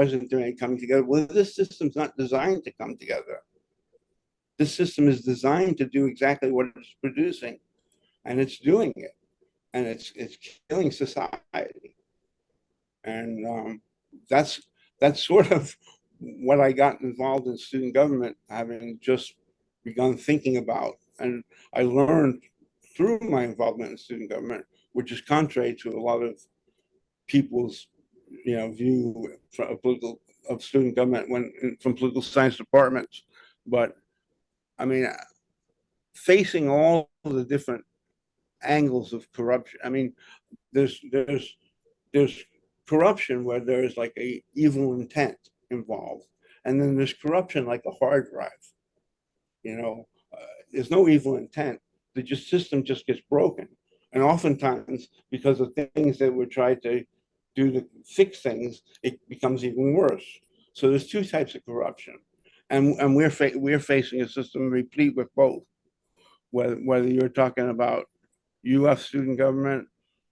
isn't there any coming together? Well, this system's not designed to come together. This system is designed to do exactly what it's producing, and it's doing it, and it's killing society. And that's sort of what I got involved in student government, having just begun thinking about, and I learned through my involvement in student government, which is contrary to a lot of people's view of political of student government when from political science departments. But I mean, facing all the different angles of corruption. I mean, there's corruption where there's like a evil intent involved, and then there's corruption like a hard drive. There's no evil intent. The system just gets broken, and oftentimes because of things that we're trying to do to fix things, it becomes even worse. So there's two types of corruption, and we're facing a system replete with both. Whether you're talking about UF student government,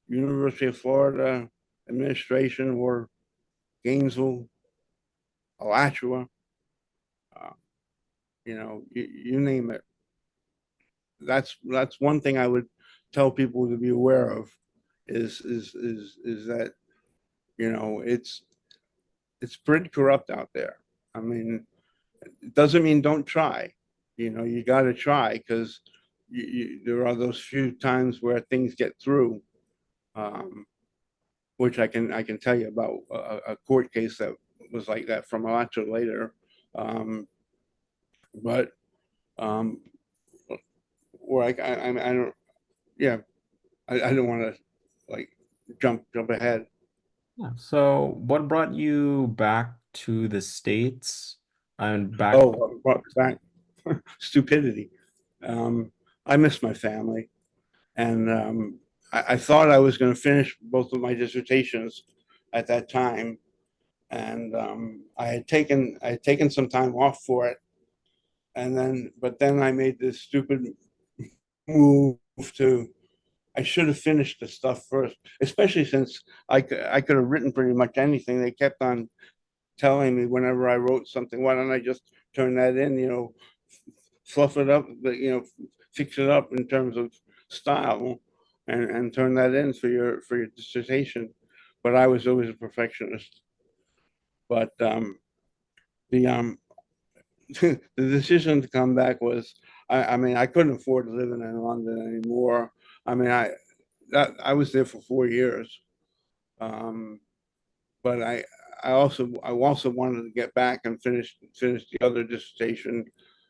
University of Florida administration, or Gainesville, Alachua, uh, you name it. That's one thing I would tell people to be aware of is that it's pretty corrupt out there. I mean, it doesn't mean don't try. You got to try because there are those few times where things get through, um, which I can tell you about a court case that was like that from Alachua later. But um, where I don't, yeah, I don't want to like jump ahead. Yeah. So what brought you back to the States and back? Oh, what brought me back? Stupidity. Um, I miss my family, and I thought I was going to finish both of my dissertations at that time, and I had taken some time off for it, and then I made this stupid move to. I should have finished the stuff first, especially since I could have written pretty much anything. They kept on telling me whenever I wrote something, why don't I just turn that in, fluff it up, but fix it up in terms of style, and turn that in for your dissertation. But I was always a perfectionist. But the the decision to come back was, I mean, I couldn't afford living in London anymore. I mean, I was there for 4 years. Um, but I also wanted to get back and finish the other dissertation,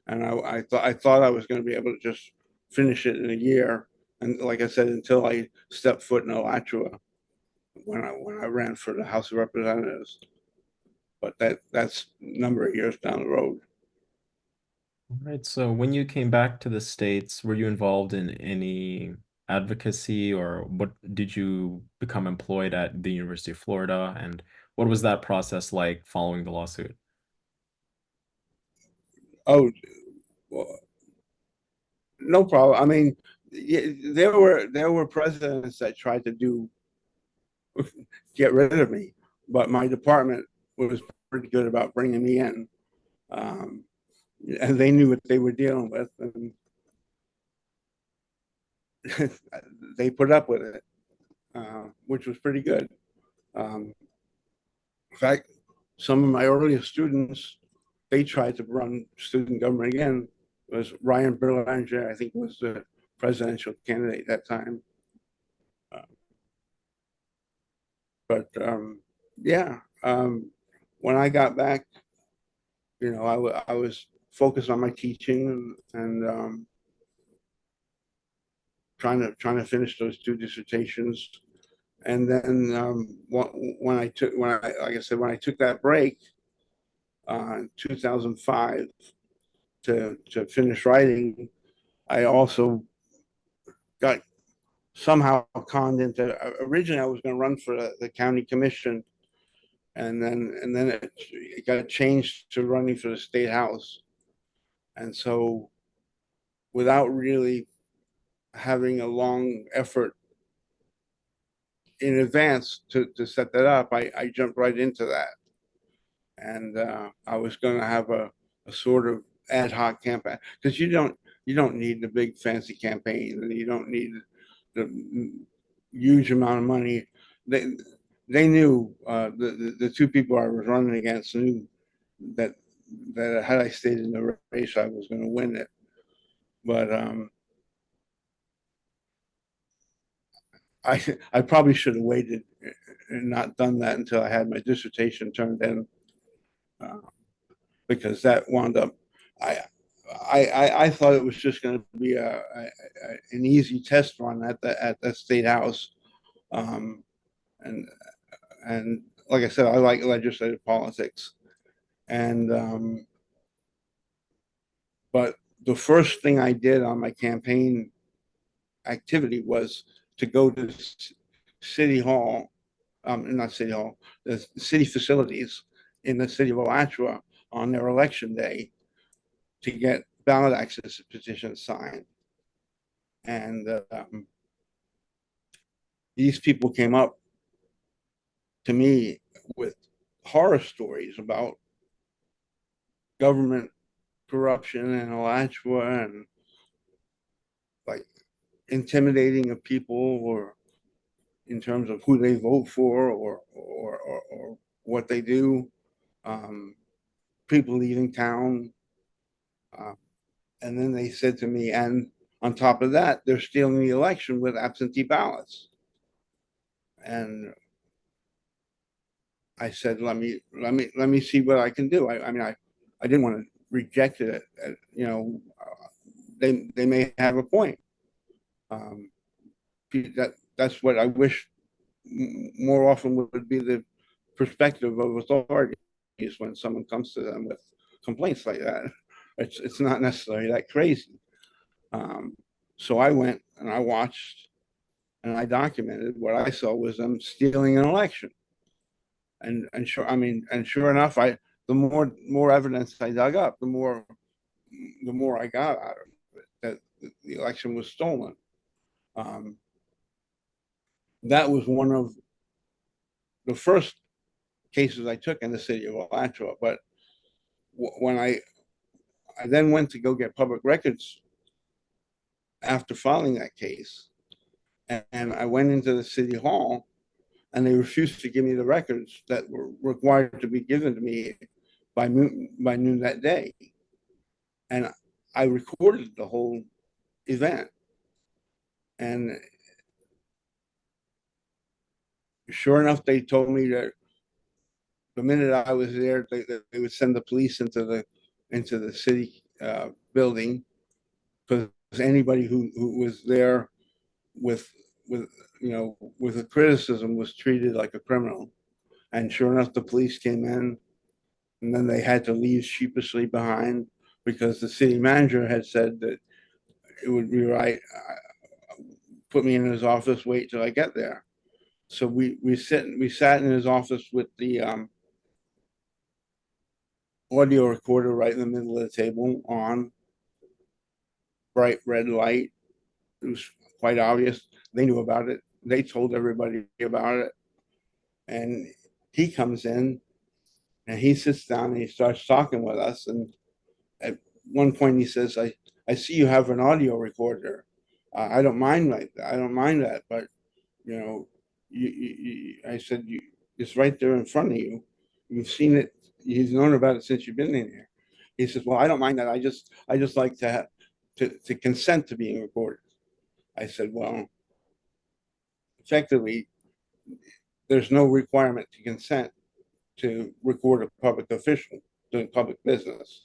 and I thought I was going to be able to just finish it in a year. And like I said, until I stepped foot in Alachua when I ran for the House of Representatives. But that's a number of years down the road. All right. So when you came back to the States, were you involved in any advocacy or what did you become employed at the University of Florida? And what was that process like following the lawsuit? Oh, well, no problem. I mean, yeah, there were presidents that tried to do get rid of me, but my department was pretty good about bringing me in, um, and they knew what they were dealing with, and they put up with it, which was pretty good. Um, in fact, some of my earliest students, they tried to run student government again. It was Ryan Berlanger, I think, was the presidential candidate at that time. Uh, but yeah, when I got back, I was focused on my teaching and trying to finish those two dissertations. And then like I said, when I took that break in 2005 to finish writing, I also got somehow conned into. Originally, I was going to run for the county commission, and then it got changed to running for the state house. And so, without really having a long effort in advance to set that up, I jumped right into that. And I was going to have a sort of ad hoc campaign because you don't need the big fancy campaign and you don't need the huge amount of money. They they knew the two people I was running against knew that had I stayed in the race, I was going to win it. But I probably should have waited and not done that until I had my dissertation turned in, uh, because that wound up. I I thought it was just going to be an easy test run at the state house, um, and like I said, I like legislative politics, and but the first thing I did on my campaign activity was to go to city hall, not city hall, the city facilities in the city of Alachua on their election day to get ballot access petitions signed. And these people came up to me with horror stories about government corruption in Alachua and like intimidating of people or in terms of who they vote for or what they do. Um, People leaving town. Uh, and then they said to me, and on top of that, they're stealing the election with absentee ballots. And I said, let me see what I can do. I mean, I didn't want to reject it. They may have a point. Um, that's what I wish more often would be the perspective of authorities when someone comes to them with complaints like that. It's not necessarily that crazy. Um, so I went and I watched and I documented what I saw was them stealing an election. And sure enough, the more evidence I dug up, the more I got out of it that the election was stolen. Um, that was one of the first cases I took in the city of Alachua. But when I then went to go get public records after filing that case, and I went into the city hall, and they refused to give me the records that were required to be given to me by noon that day. And I recorded the whole event. And sure enough, they told me that the minute I was there, they would send the police into the city building, because anybody who was there with with with a criticism was treated like a criminal. And sure enough, the police came in, and then they had to leave sheepishly behind because the city manager had said that it would be right. Put me in his office, wait till I get there. So we sat in his office with the audio recorder right in the middle of the table on, bright red light. It was quite obvious. They knew about it. They told everybody about it. And he comes in and he sits down and he starts talking with us. And at one point he says, I see you have an audio recorder. I don't mind I don't mind that, but you know, I said, it's right there in front of you. You've seen it. You've known about it since you've been in here. He says, well, I don't mind that. I just like to consent to being recorded. I said, well, effectively, there's no requirement to consent to record a public official doing public business.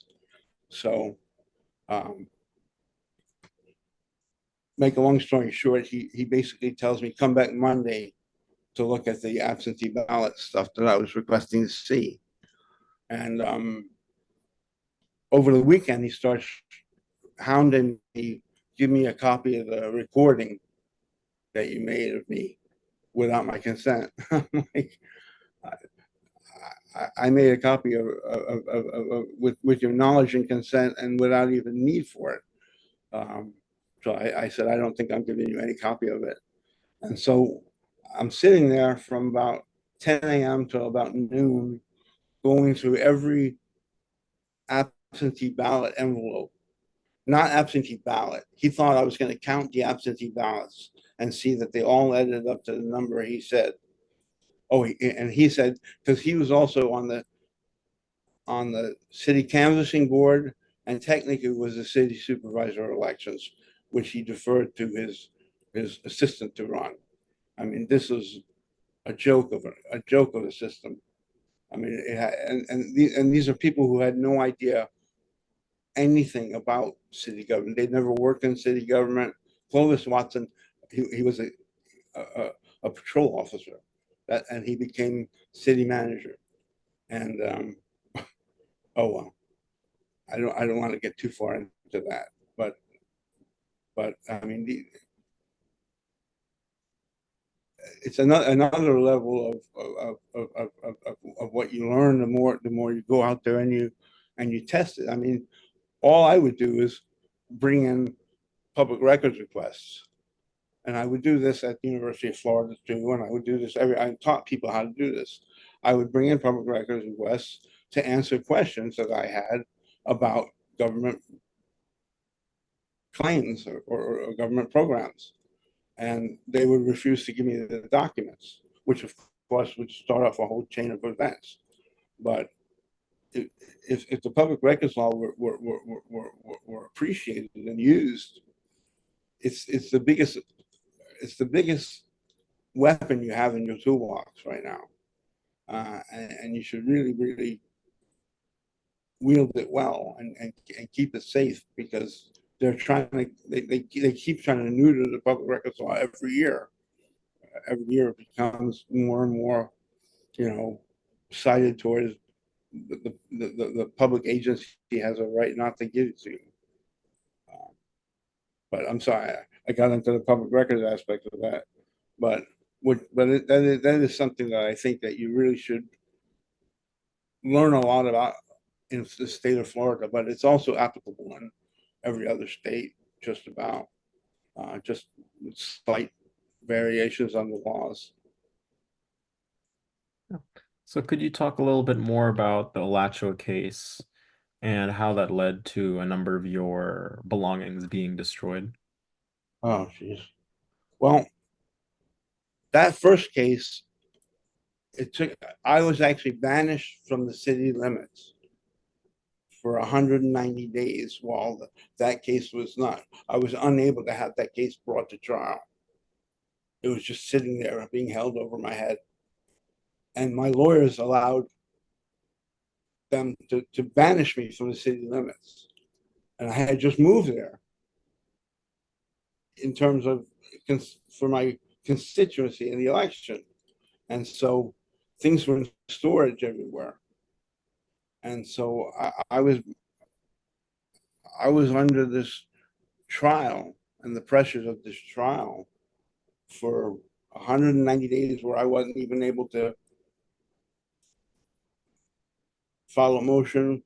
So, um, make a long story short, he basically tells me, come back Monday to look at the absentee ballot stuff that I was requesting to see. And over the weekend, he starts hounding me, give me a copy of the recording that you made of me without my consent. Like, I made a copy with your knowledge and consent and without even need for it. So I said, I don't think I'm giving you any copy of it. And so I'm sitting there from about 10 a.m. till about noon, going through every absentee ballot envelope. Not absentee ballot. He thought I was going to count the absentee ballots and see that they all added up to the number he said. Oh, and he said, because he was also on the city canvassing board, and technically was the city supervisor of elections, which he deferred to his assistant to run. I mean, this was a joke of a system. I mean, and these are people who had no idea anything about city government. They'd never worked in city government. Clovis Watson, he was a patrol officer, and he became city manager. And oh well, I don't want to get too far into that, but I mean, it's another level of what you learn. The more you go out there and you test it. I mean, all I would do is bring in public records requests. And I would do this at the University of Florida too, and I would do this I taught people how to do this. I would bring in public records requests to answer questions that I had about government claims or government programs. And they would refuse to give me the documents, which of course would start off a whole chain of events. But if the public records law were appreciated and used, it's the biggest weapon you have in your toolbox right now. and you should really wield it well and keep it safe, because they're trying to they keep trying to neuter the public records law every year. Every year it becomes more and more, you know, cited towards the public agency has a right not to give it to you. Uh, but I'm sorry, I got into the public records aspect of that. But that is something that I think that you really should learn a lot about in the state of Florida, but it's also applicable in every other state, just about, just slight variations on the laws. So could you talk a little bit more about the Alachua case and how that led to a number of your belongings being destroyed? Oh, jeez. Well, that first case, it took, I was actually banished from the city limits for 190 days while that case was not, I was unable to have that case brought to trial. It was just sitting there being held over my head. And my lawyers allowed them to banish me from the city limits. And I had just moved there in terms of for my constituency in the election. And so things were in storage everywhere. And so I was under this trial and the pressures of this trial for 190 days where I wasn't even able to file a motion.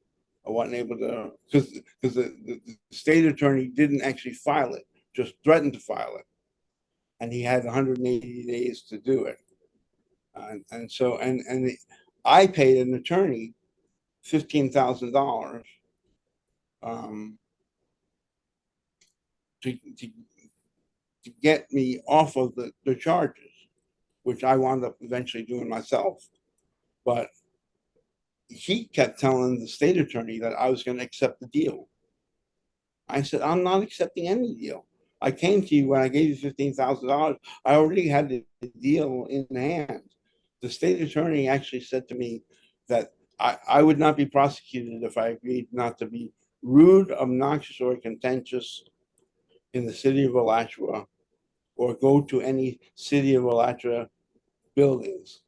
I wasn't able to, because the state attorney didn't actually file it, just threatened to file it. And he had 180 days to do it. And so, I paid an attorney $15,000 to, to, to get me off of the charges, which I wound up eventually doing myself. But he kept telling the state attorney that I was going to accept the deal. I said, I'm not accepting any deal. I came to you when I gave you $15,000. I already had the deal in hand. The state attorney actually said to me that I would not be prosecuted if I agreed not to be rude, obnoxious, or contentious in the city of Alachua or go to any city of Alachua buildings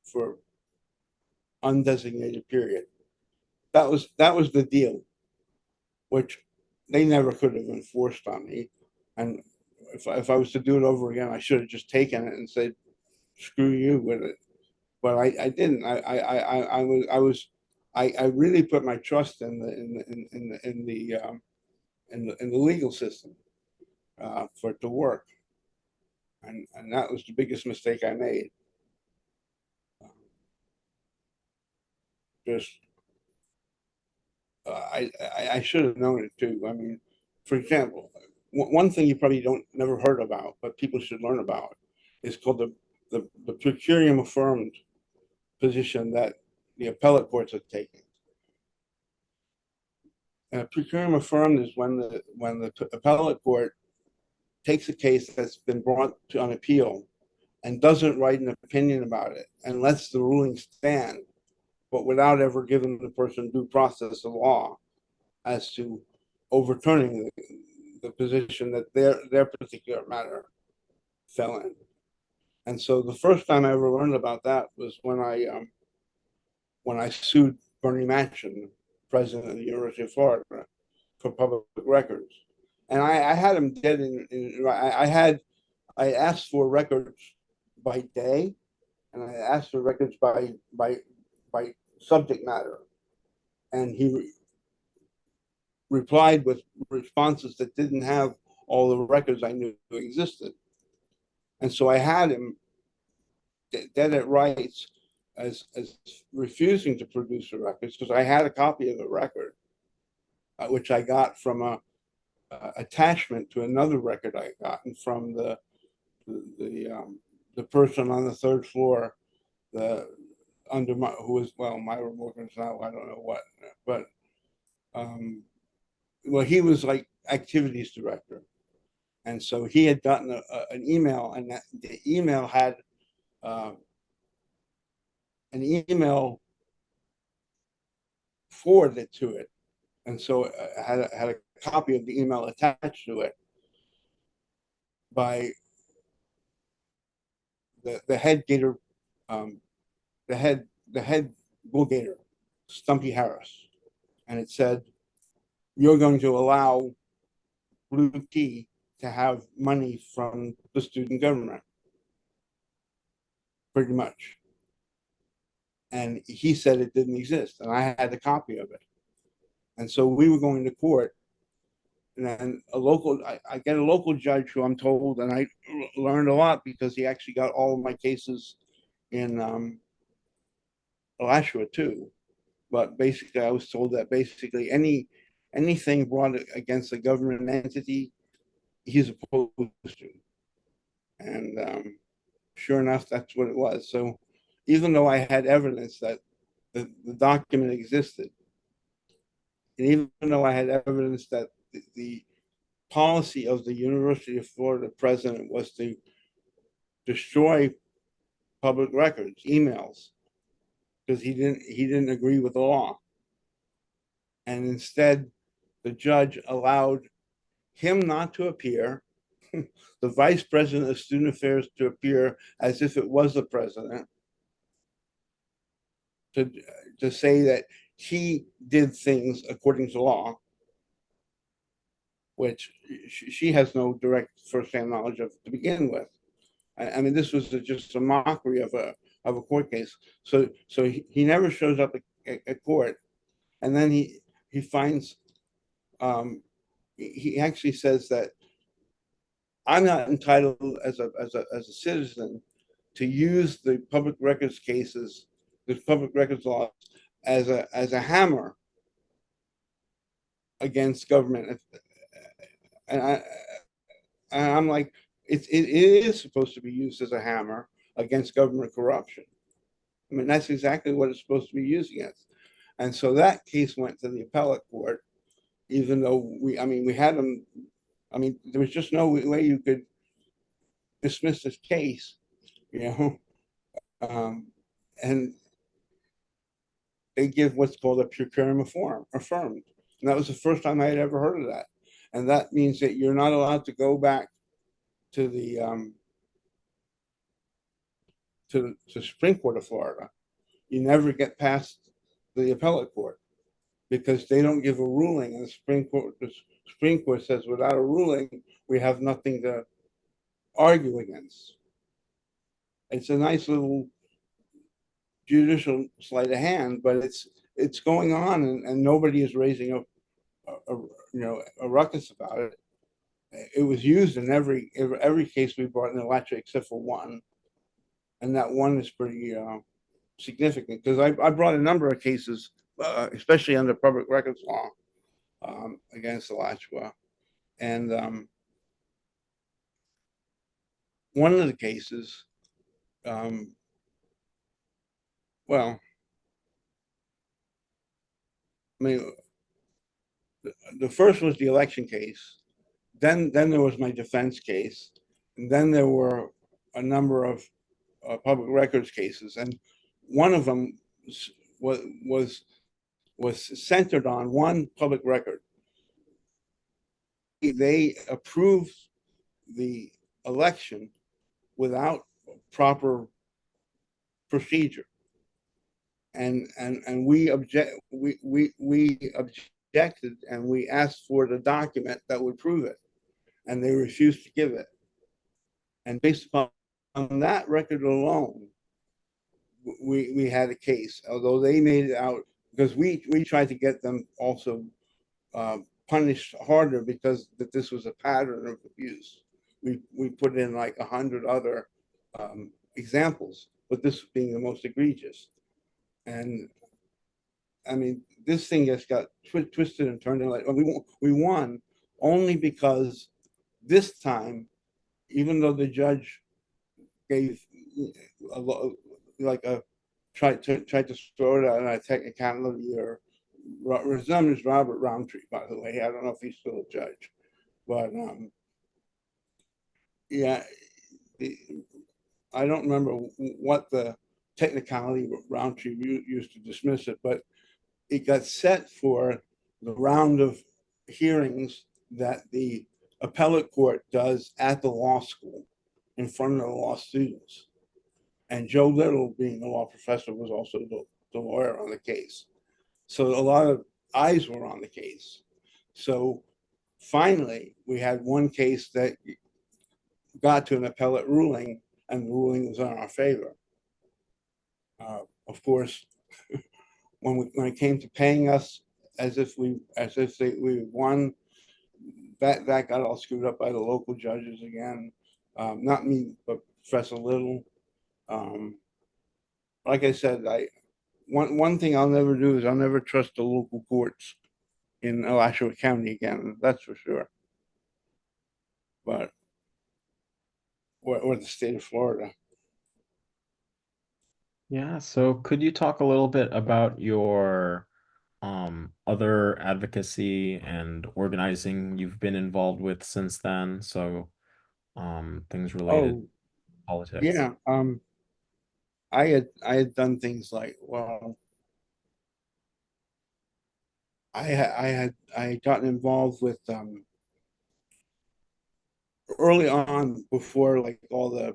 for undesignated period. That was the deal, which they never could have enforced on me. And if I was to do it over again, I should have just taken it and said, "Screw you with it." But I didn't. I really put my trust in the legal system for it to work, and that was the biggest mistake I made. Just I should have known it too. I mean, for example, one thing you probably don't never heard about, but people should learn about, is called the per curiam affirmed position that the appellate courts are taking. Per curiam affirmed is when the appellate court takes a case that's been brought to on appeal and doesn't write an opinion about it and lets the ruling stand, but without ever giving the person due process of law as to overturning the position that their particular matter fell in. And so the first time I ever learned about that was when I sued Bernie Manchin, president of the University of Florida, for public records. And I had him dead I asked for records by day, and I asked for records by subject matter, and he replied with responses that didn't have all the records I knew existed. And so I had him dead at rights as refusing to produce the records because I had a copy of the record, which I got from a attachment to another record I gotten from the person on the third floor, the under my who was well my workers now I don't know what, but well he was like activities director, and so he had gotten an email, and the email had an email forwarded to it. And so I had a copy of the email attached to it by the head Gator, um, the head Bull Gator, Stumpy Harris. And it said, you're going to allow Blue Key to have money from the student government, pretty much. And he said it didn't exist, and I had a copy of it. And so we were going to court, and then I get a local judge who I'm told, and I learned a lot because he actually got all of my cases in Alachua too. But basically, I was told that basically anything brought against a government entity, he's opposed to. And sure enough, that's what it was. So even though I had evidence that the document existed, and even though I had evidence that the policy of the University of Florida president was to destroy public records, emails, because he didn't agree with the law. And instead, the judge allowed him not to appear, the vice president of student affairs to appear as if it was the president, to, to say that he did things according to law, which she has no direct firsthand knowledge of to begin with. I mean, this was just a mockery of a court case. So he never shows up at court, and then he finds he actually says that I'm not entitled as a citizen to use the public records cases, the public records law, as a hammer against government. And I'm like, it is supposed to be used as a hammer against government corruption. I mean, that's exactly what it's supposed to be used against. And so that case went to the appellate court, even though we had them. I mean, there was just no way you could dismiss this case, you know. And they give what's called a per curiam affirmed. And that was the first time I had ever heard of that. And that means that you're not allowed to go back to the Supreme Court of Florida. You never get past the appellate court because they don't give a ruling. And the Supreme Court says without a ruling, we have nothing to argue against. It's a nice little judicial sleight of hand, but it's going on, and nobody is raising a ruckus about it. It was used in every case we brought in the lecture except for one, and that one is pretty significant because I brought a number of cases, especially under public records law, against Alachua. And one of the cases, well, I mean, the first was the election case. Then there was my defense case, and then there were a number of public records cases, and one of them was centered on one public record. They approved the election without proper procedure, and we objected, and we asked for the document that would prove it, and they refused to give it. And based upon that record alone, we had a case, although they made it out because we tried to get them also punished harder because that this was a pattern of abuse. We put in like 100 other examples, but this being the most egregious. And I mean, this thing just got twisted and turned. And like we won only because this time, even though the judge gave tried to throw it out on a technicality, or his name is Robert Roundtree, by the way. I don't know if he's still a judge, but yeah, I don't remember what the technicality, Roundtree used to dismiss it, but it got set for the round of hearings that the appellate court does at the law school in front of the law students. And Joe Little, being the law professor, was also the lawyer on the case. So a lot of eyes were on the case. So finally, we had one case that got to an appellate ruling, and the ruling was in our favor. Of course, when it came to paying us we won, that got all screwed up by the local judges again. Not me, but Professor Little. Um, like I said, I one thing I'll never do is I'll never trust the local courts in Alachua County again. That's for sure. But or the state of Florida. Yeah, so could you talk a little bit about your other advocacy and organizing you've been involved with since then? So things related to Oh politics. yeah, I had done things like, well, I had gotten involved with early on, before like all the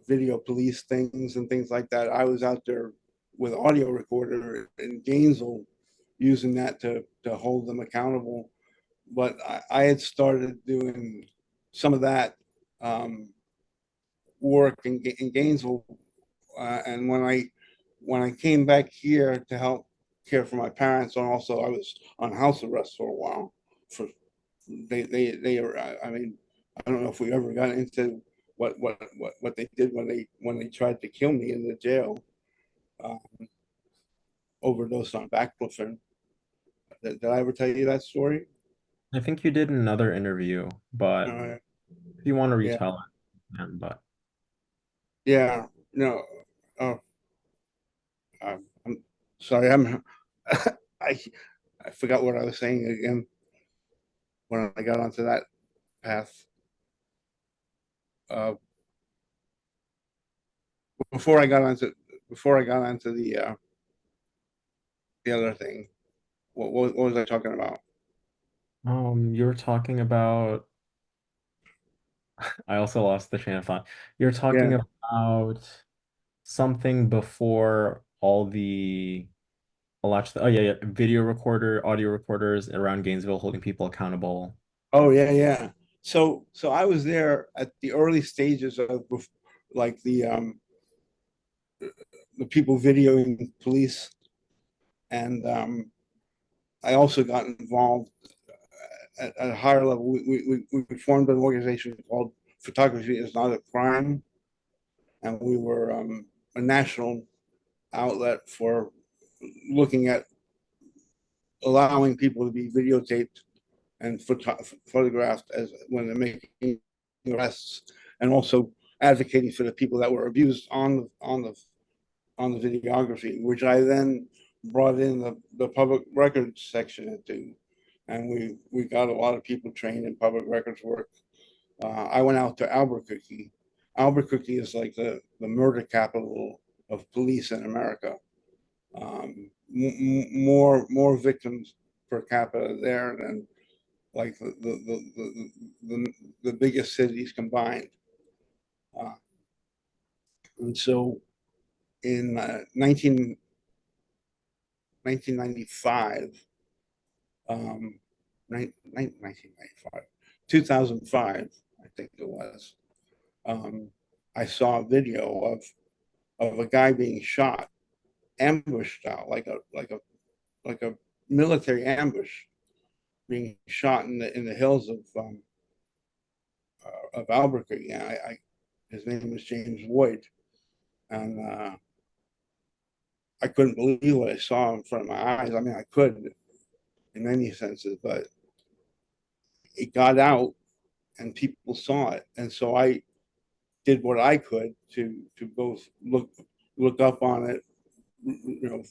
video police things and things like that. I was out there with audio recorder in Gainesville, using that to hold them accountable. But I had started doing some of that work in Gainesville, and when I came back here to help care for my parents, and also I was on house arrest for a while. For they are. I mean, I don't know if we ever got into what they did when they tried to kill me in the jail. Uh, Overdosed on baclofen. Did I ever tell you that story? I think you did another interview, but Uh, if you want to yeah, retell it, but yeah. No, oh, I'm sorry. I I forgot what I was saying again when I got onto that path. Uh, before I got onto the other thing. What was I talking about? you were talking about I also lost the train of thought. You're talking Yeah. about something before all the oh yeah, yeah, video recorder, audio recorders around Gainesville holding people accountable. Oh yeah, yeah. So I was there at the early stages of like the people videoing police, and I also got involved at a higher level. We formed an organization called Photography is Not a Crime, and we were a national outlet for looking at allowing people to be videotaped and photographed as when they're making arrests, and also advocating for the people that were abused on the videography, which I then brought in the public records section into, and we got a lot of people trained in public records work. I went out to Albuquerque. Albuquerque is like the murder capital of police in America. More victims per capita there than like the biggest cities combined. Uh, and so in 1995, 1995, 2005, I think it was, um, I saw a video of a guy being shot, ambushed out like a military ambush, being shot in the hills of Albuquerque. His name was James Wood, and I couldn't believe what I saw in front of my eyes. I mean, I could in many senses, but it got out and people saw it, and so I did what I could to both look up on it,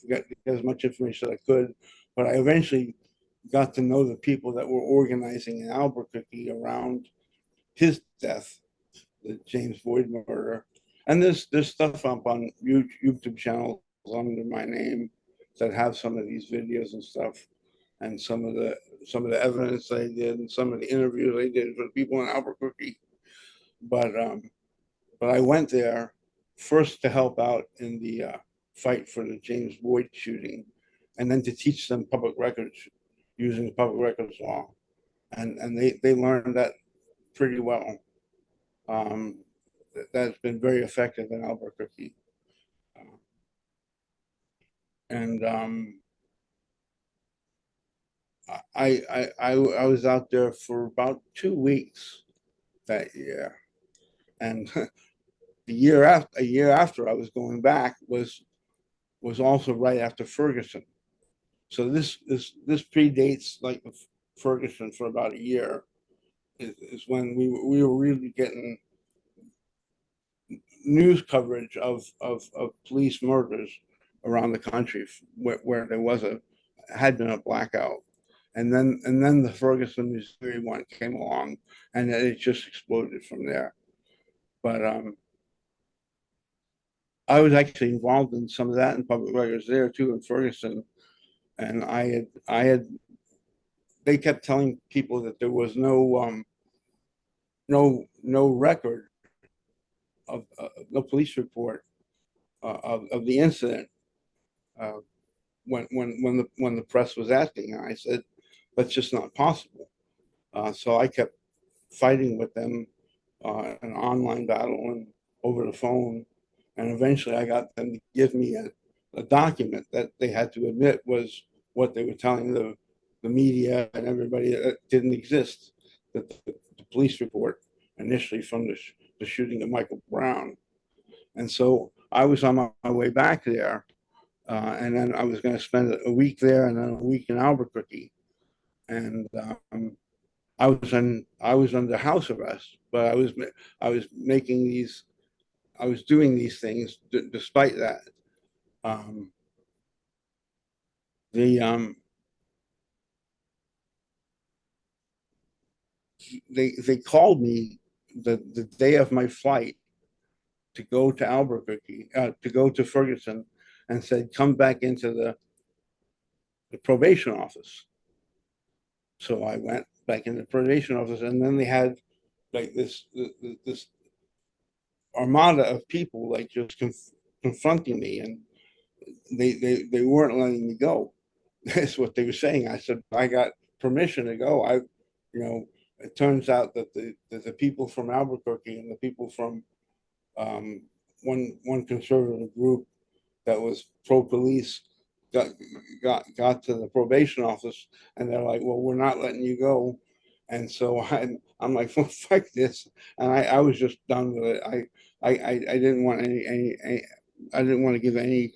get as much information as I could. But I eventually got to know the people that were organizing in Albuquerque around his death, the James Boyd murder. And there's stuff up on YouTube channels under my name that have some of these videos and stuff, and some of the evidence they did, and some of the interviews they did with people in Albuquerque. But I went there first to help out in the fight for the James Boyd shooting, and then to teach them public records using the public records law, and they learned that pretty well. Um, that's been very effective in Albuquerque. And I was out there for about 2 weeks that year, and a year after I was going back was also right after Ferguson. So this predates like Ferguson for about a year. Is when we were really getting news coverage of police murders around the country where there had been a blackout. And then the Ferguson, Missouri one came along, and it just exploded from there. But I was actually involved in some of that in public records there too in Ferguson, and I had they kept telling people that there was no record of no police report of the incident uh, when the press was asking, and I said that's just not possible. So I kept fighting with them, an online battle and over the phone. And eventually I got them to give me a document that they had to admit was what they were telling the media and everybody that didn't exist, that the police report initially from the shooting of Michael Brown. And so I was on my way back there, and then I was going to spend a week there and then a week in Albuquerque. And I was under house arrest, but I was making these I was doing these things despite that. Um, the they called me the day of my flight to go to Albuquerque, to go to Ferguson, and said come back into the probation office. So I went back in the probation office, and then they had like this armada of people like just confronting me, and they weren't letting me go. That's what they were saying. I said I got permission to go. You know, it turns out that the people from Albuquerque and the people from um, one conservative group that was pro police got got to the probation office, and they're like, "Well, we're not letting you go." And so I'm like, "Well, fuck this," and I was just done with it. I didn't want any I didn't want to give any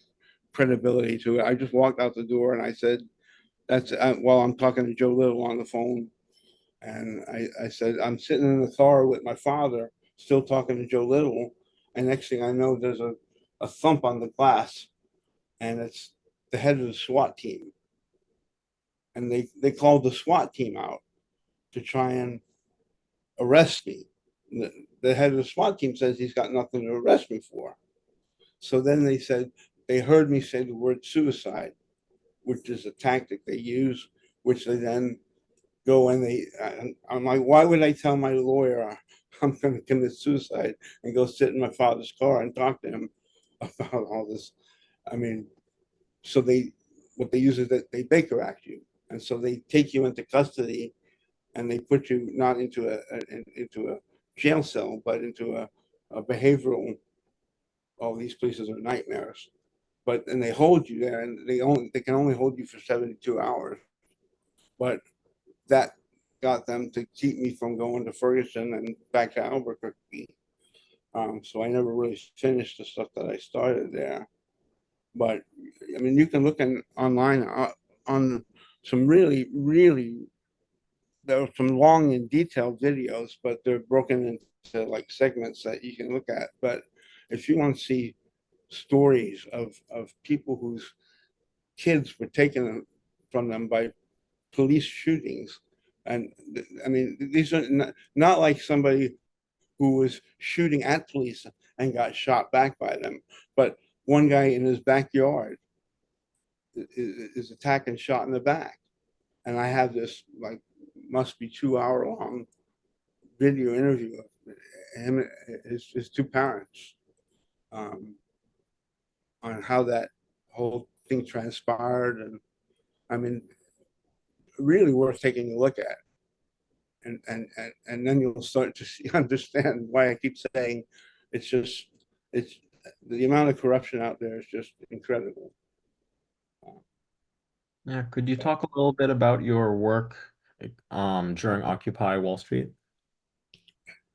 credibility to it. I just walked out the door and I said, "That's," while I'm talking to Joe Little on the phone, and I said, "I'm sitting in the car with my father, still talking to Joe Little," and next thing I know, there's a thump on the glass, and it's the head of the SWAT team, and they called the SWAT team out to try and arrest me. The head of the SWAT team says he's got nothing to arrest me for. So then they said they heard me say the word suicide, which is a tactic they use, which they then go and I'm like, why would I tell my lawyer I'm going to commit suicide and go sit in my father's car and talk to him about all this? I mean, so what they use is that they Baker Act you, and so they take you into custody, and they put you not into a jail cell, but into a behavioral. All these places are nightmares, but and they hold you there, and they can only hold you for 72 hours. But that got them to keep me from going to Ferguson and back to Albuquerque. So I never really finished the stuff that I started there. But I mean, you can look online on some really there are some long and detailed videos, but they're broken into like segments that you can look at. But if you want to see stories of people whose kids were taken from them by police shootings, and I mean these are not like somebody who was shooting at police and got shot back by them. But one guy in his backyard is attacked and shot in the back. And I have this like must be 2 hour long video interview of him, his two parents, um, on how that whole thing transpired. And I mean, really worth taking a look at. And then you'll start to see, understand why I keep saying it's just, it's the amount of corruption out there is just incredible. Yeah, could you talk a little bit about your work during Occupy Wall Street?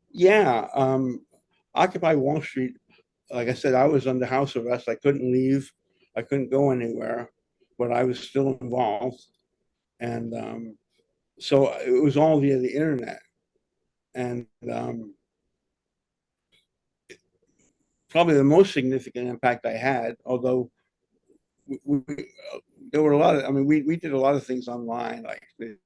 Yeah, Occupy Wall Street, like I said, I was under house arrest. I couldn't leave. I couldn't go anywhere, but I was still involved. And so it was all via the internet. And probably the most significant impact I had, although there were a lot of, I mean, we did a lot of things online, like the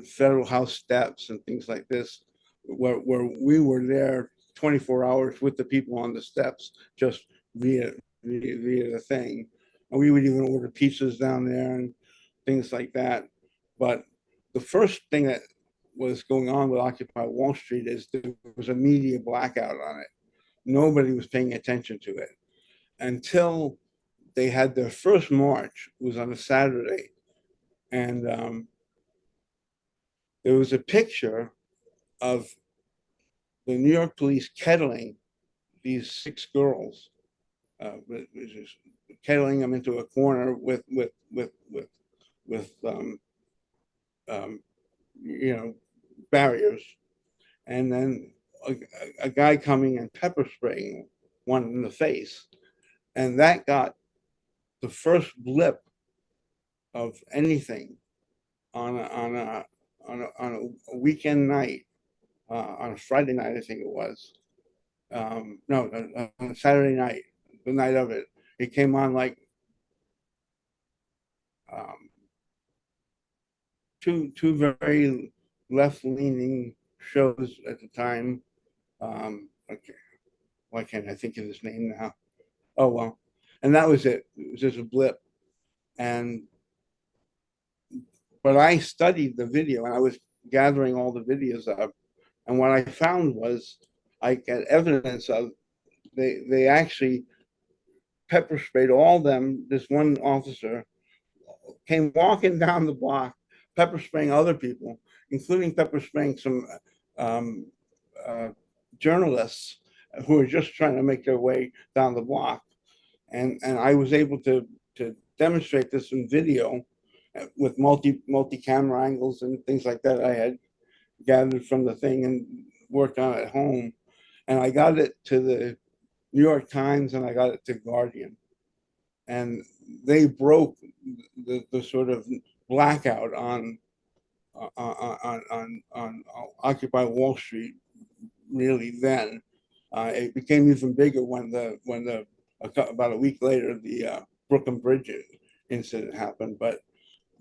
federal house steps and things like this, where we were there 24 hours with the people on the steps, just via the thing. And we would even order pizzas down there and things like that. But the first thing that was going on with Occupy Wall Street is there was a media blackout on it. Nobody was paying attention to it until they had their first march. It was on a Saturday, and there was a picture of the New York police kettling these 6 girls, just kettling them into a corner with um, you know, barriers, and then a guy coming and pepper spraying one in the face, and that got the first blip of anything on a weekend night, on a Friday night, I think it was. No, on a Saturday night, the night of it, it came on like um, two very left leaning shows at the time. Okay, why can't I think of his name now? Oh well, and that was it. It was just a blip, and but I studied the video and I was gathering all the videos up, and what I found was I got evidence of they actually pepper sprayed all them. This one officer came walking down the block, pepper spraying other people, including pepper spraying some um, uh, journalists who were just trying to make their way down the block. And I was able to demonstrate this in video with multi camera angles and things like that I had gathered from the thing and worked on at home. And I got it to the New York Times and I got it to Guardian, and they broke the sort of blackout on Occupy Wall Street. Really, then it became even bigger when the about a week later the Brooklyn Bridge incident happened. But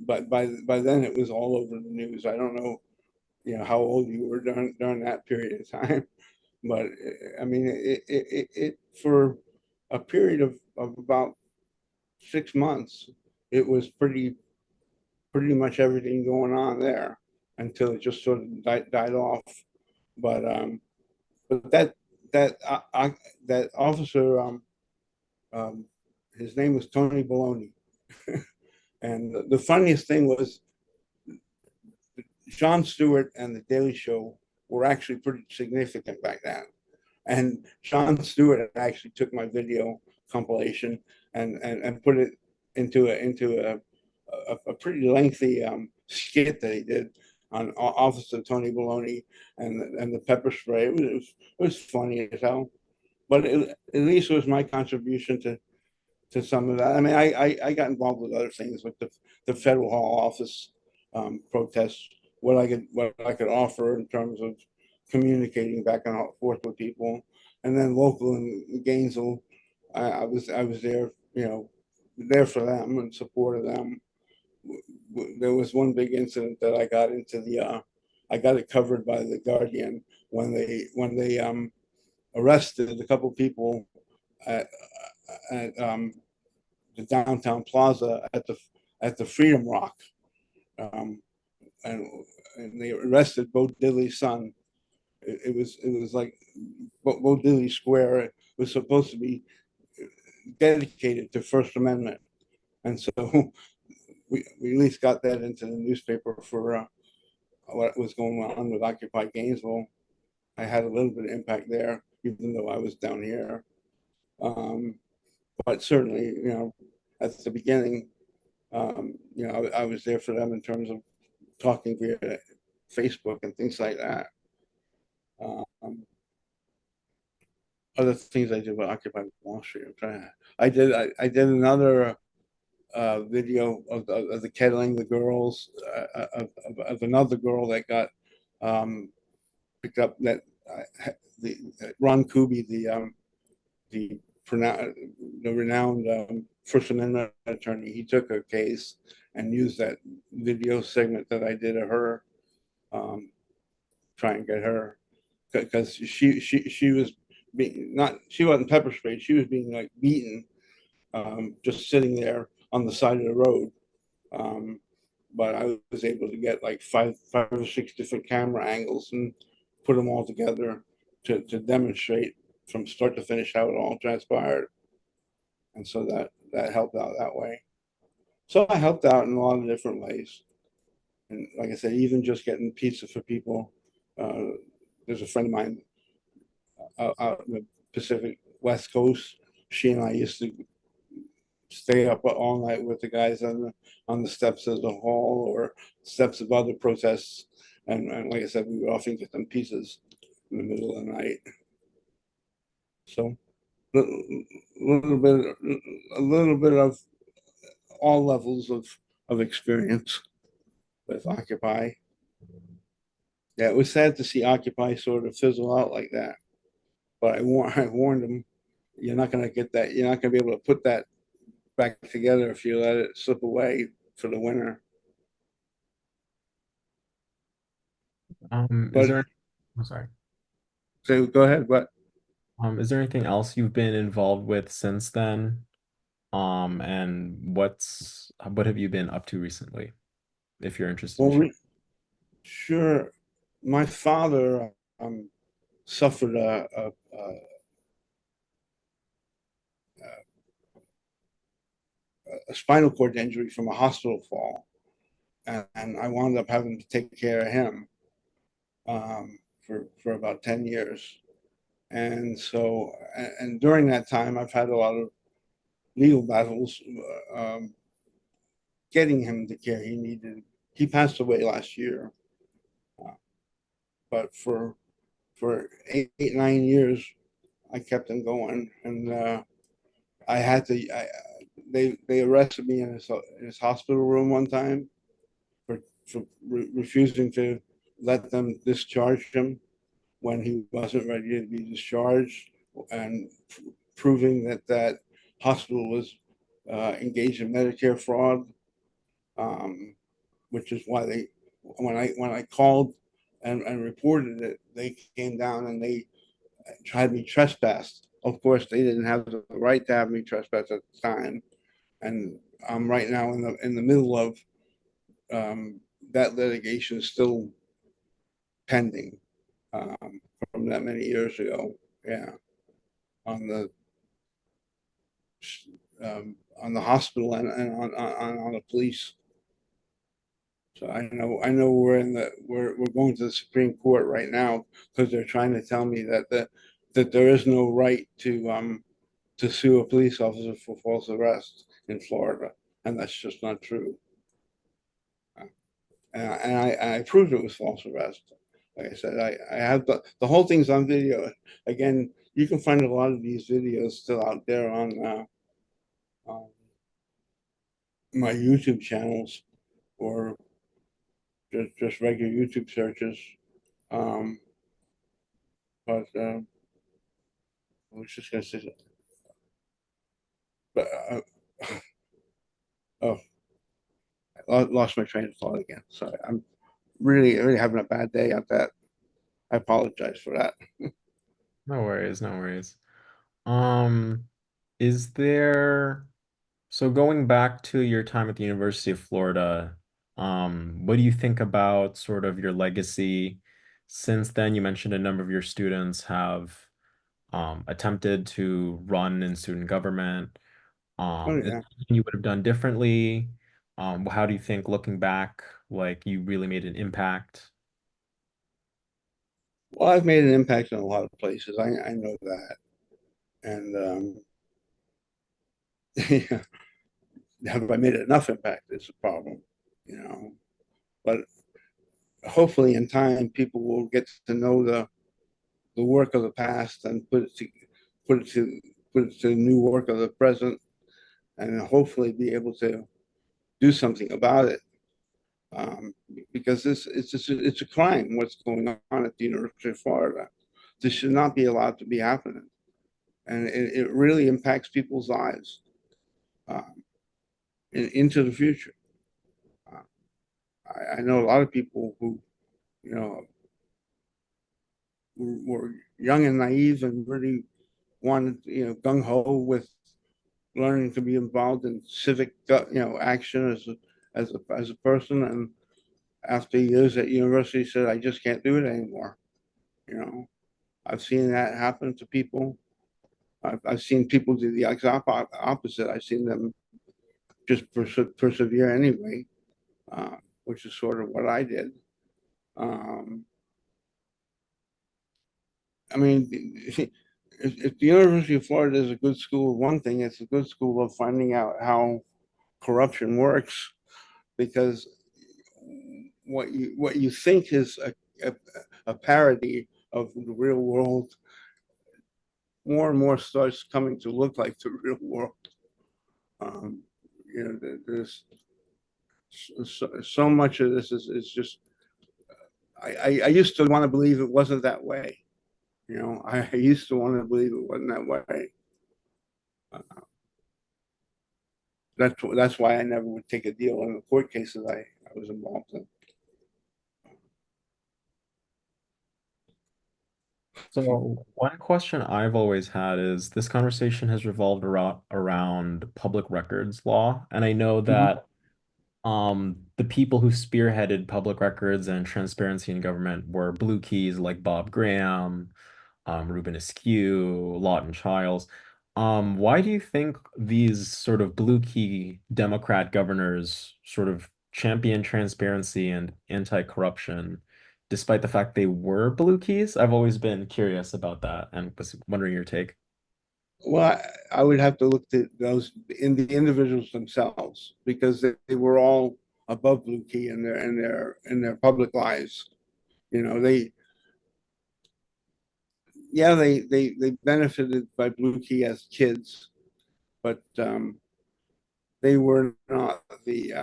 by then it was all over the news. I don't know, how old you were during that period of time, but I mean it for a period of about 6 months, it was pretty much everything going on there until it just sort of died off. But that that officer, um, his name was Tony Baloney, and the funniest thing was Jon Stewart and the Daily Show were actually pretty significant back then. And Jon Stewart actually took my video compilation and put it into a pretty lengthy skit that he did on Officer Tony Baloney and the pepper spray. It was funny as hell, but at least it was my contribution to some of that. I mean, I got involved with other things like the federal hall office protests, what I could offer in terms of communicating back and forth with people, and then local in Gainesville, I was there, there for them and supported them. There was one big incident that I got it covered by the Guardian when they arrested a couple people at, at the downtown plaza at the Freedom Rock, um, and and they arrested Bo Diddley's son. It was like Bo Diddley Square was supposed to be dedicated to First Amendment, and so we at least got that into the newspaper for what was going on with Occupy Gainesville. I had a little bit of impact there, even though I was down here. Um, but certainly, at the beginning, I was there for them in terms of talking via Facebook and things like that. Um, Other things I did with Occupy Wall Street. I did another video of the kettling the girls of another girl that got picked up that the Ron Kuby, the the renowned First Amendment attorney, he took a case and used that video segment that I did of her, try and get her, because she was being not she wasn't pepper sprayed, she was being like beaten, just sitting there on the side of the road. Um, but I was able to get like five or six different camera angles and put them all together to demonstrate from start to finish how it all transpired, and so that helped out that way. So I helped out in a lot of different ways, and like I said, even just getting pizza for people. Uh, there's a friend of mine out in the Pacific West Coast. She and I used to stay up all night with the guys on the steps of the hall or steps of other protests. And like I said, we would often get them pizzas in the middle of the night. So little bit, a little bit of all levels of experience with Occupy. Yeah, it was sad to see Occupy sort of fizzle out like that. But I warned them, you're not going to get that. You're not going to be able to put that back together if you let it slip away for the winter. Is But there, I'm sorry. so go ahead. But Is there anything else you've been involved with since then? And what have you been up to recently, if you're interested in well, sharing? sure. My father suffered a spinal cord injury from a hospital fall, and I wound up having to take care of him for about 10 years. And so, and during that time, I've had a lot of legal battles getting him the care he needed. He passed away last year, uh, but for 8 9 years, I kept him going, and I had to. They arrested me in his hospital room one time for refusing to let them discharge him when he wasn't ready to be discharged, and proving that that hospital was engaged in Medicare fraud, um, which is why they when I called and reported it, they came down and they tried me trespassed. Of course, they didn't have the right to have me trespassed at the time, and I'm right now in the middle of um, that litigation still pending from that many years ago. Yeah, on the on the hospital and on the police. So I know we're going to the Supreme Court right now because they're trying to tell me that there is no right to sue a police officer for false arrest in Florida, and that's just not true. And I proved it was false arrest. Like I said, I have the whole thing's on video. Again, you can find a lot of these videos still out there on my YouTube channels or just regular YouTube searches. Um, but I was just gonna say, but oh, I lost my train of thought again. Sorry, I'm really having a bad day at that. I apologize for that. No worries, no worries. Um, is there, so going back to your time at the University of Florida, what do you think about sort of your legacy? Since then, you mentioned a number of your students have attempted to run in student government. Oh Is there yeah. anything you would have done differently? How do you think, looking back, like you really made an impact? Well, I've made an impact in a lot of places. I know that. And yeah, have I made enough impact is the problem, you know. But hopefully in time people will get to know the work of the past and put it to put it to the new work of the present and hopefully be able to do something about it. Um, because it's a crime what's going on at the University of Florida. This should not be allowed to be happening, and it really impacts people's lives um, into the future. Uh, I know a lot of people who you know were young and naive and really wanted gung ho with learning to be involved in civic action as a person, and after years at university said I just can't do it anymore. You know, I've seen that happen to people. I've seen people do the exact opposite. I've seen them just persevere anyway, uh, which is sort of what I did. Um, I mean, if the University of Florida is a good school, one thing, it's a good school of finding out how corruption works, because what you think is a, a parody of the real world more and more starts coming to look like the real world. Um, there's so much of this is just I used to want to believe it wasn't that way. I used to want to believe it wasn't that way. Uh, that's why I never would take a deal in the court cases I was involved in. So one question I've always had is this conversation has revolved around public records law, and I know Mhm. that the people who spearheaded public records and transparency in government were blue keys like Bob Graham, Ruben Askew, Lawton Chiles. Why do you think these sort of blue key Democrat governors sort of champion transparency and anti-corruption, despite the fact they were blue keys? I've always been curious about that and was wondering your take. Well, I would have to look at those in the individuals themselves because they were all above blue key in their public lives. You know, they benefited by blue key as kids, but they were not the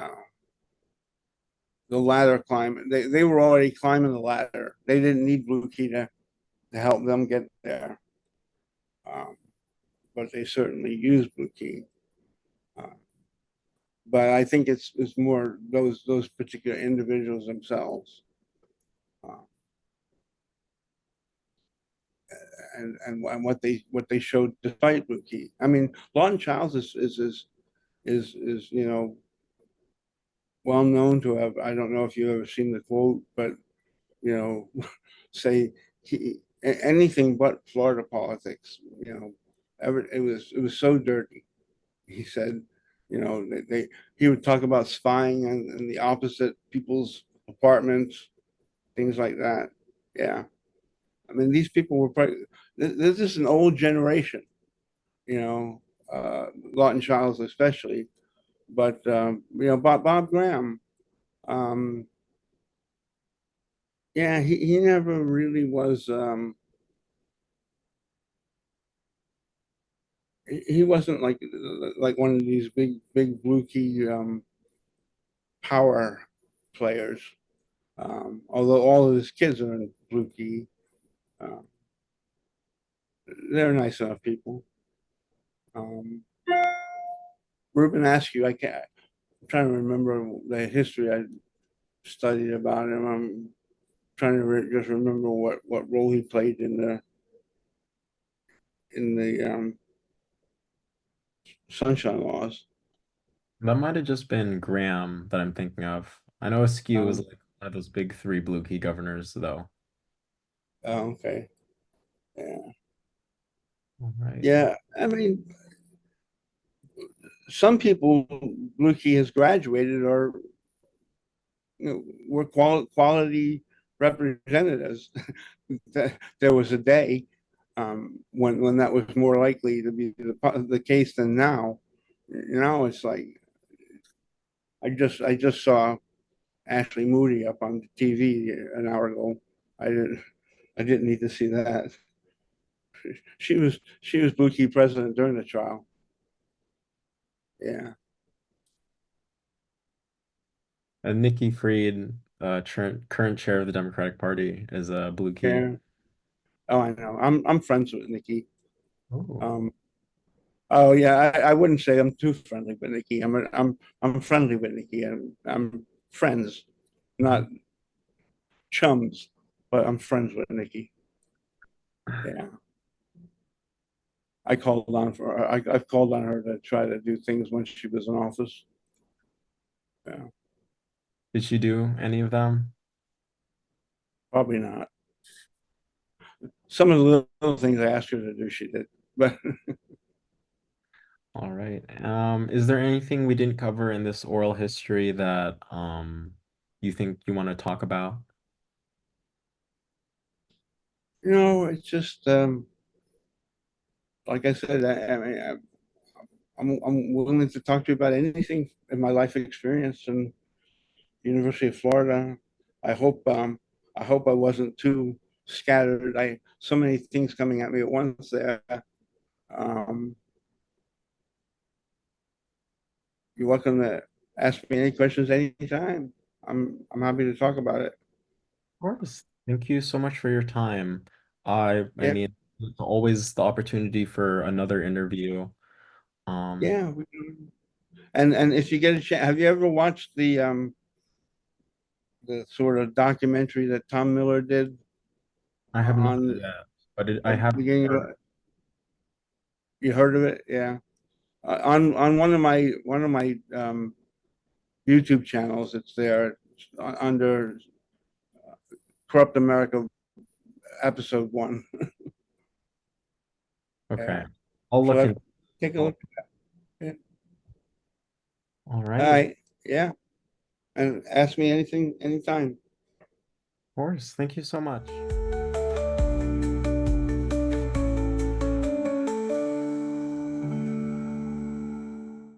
ladder climb. They were already climbing the ladder. They didn't need blue key to help them get there, um, but they certainly used blue key. Uh, but I think it's more those particular individuals themselves, uh, and what they showed despite blue key. I mean, Lawton Childs is well known to have. I don't know if you've ever seen the quote, but you know, say anything but Florida politics. It was so dirty. He said, he would talk about spying in the opposite people's apartments, things like that. Yeah, I mean these people were probably this is an old generation, you know, Lawton Childs especially, but Bob Graham. Um, yeah, he never really was. He wasn't like one of these big blue key power players. Although all of his kids are in blue key, uh, they're nice enough people. Um, Ruben Askew, I'm trying to remember the history I studied about him. I'm trying to just remember what role he played in the in the Sunshine Laws. That might have just been Graham that I'm thinking of. I know Askew was Um, like one of those big three blue key governors, though. oh, okay. Yeah. All right. Yeah. I mean, some people Blue Key has graduated or were quality representatives. There was a day when that was more likely to be the case than now. It's like I just saw Ashley Moody up on TV an hour ago. I didn't I didn't need to see that. She was Blue Key president during the trial. Yeah, And Nikki Fried, current chair of the Democratic Party, is a blue key. yeah. Oh, I know. I'm friends with Nikki. Oh. Um, oh yeah, I wouldn't say I'm too friendly with Nikki. I'm friendly with Nikki, and I'm friends, Mhm. not chums, but I'm friends with Nikki. Yeah, I've called on her to try to do things when she was in office. Yeah, Did she do any of them? probably not. Some of the little things I asked her to do, she did. But All right. Is there anything we didn't cover in this oral history that you think you want to talk about? it's just like I said. I mean, I'm willing to talk to you about anything in my life experience and University of Florida. I hope um I hope I wasn't too scattered. I so many things coming at me at once there. Um, you're welcome to ask me any questions anytime. I'm happy to talk about it. Of course. Thank you so much for your time. I Yeah, mean, it's always the opportunity for another interview. Um, yeah. And if you get a chance, have you ever watched the sort of documentary that Tom Miller did I have not on yet, but I the have beginning heard. of you heard of it? Yeah. On one of my YouTube channels. It's there under Corrupt America episode one. Okay. Yeah. I'll So look into take a it. look. Yeah. All All right. Of right. Yeah. And ask me anything anytime. course. Thank you so much.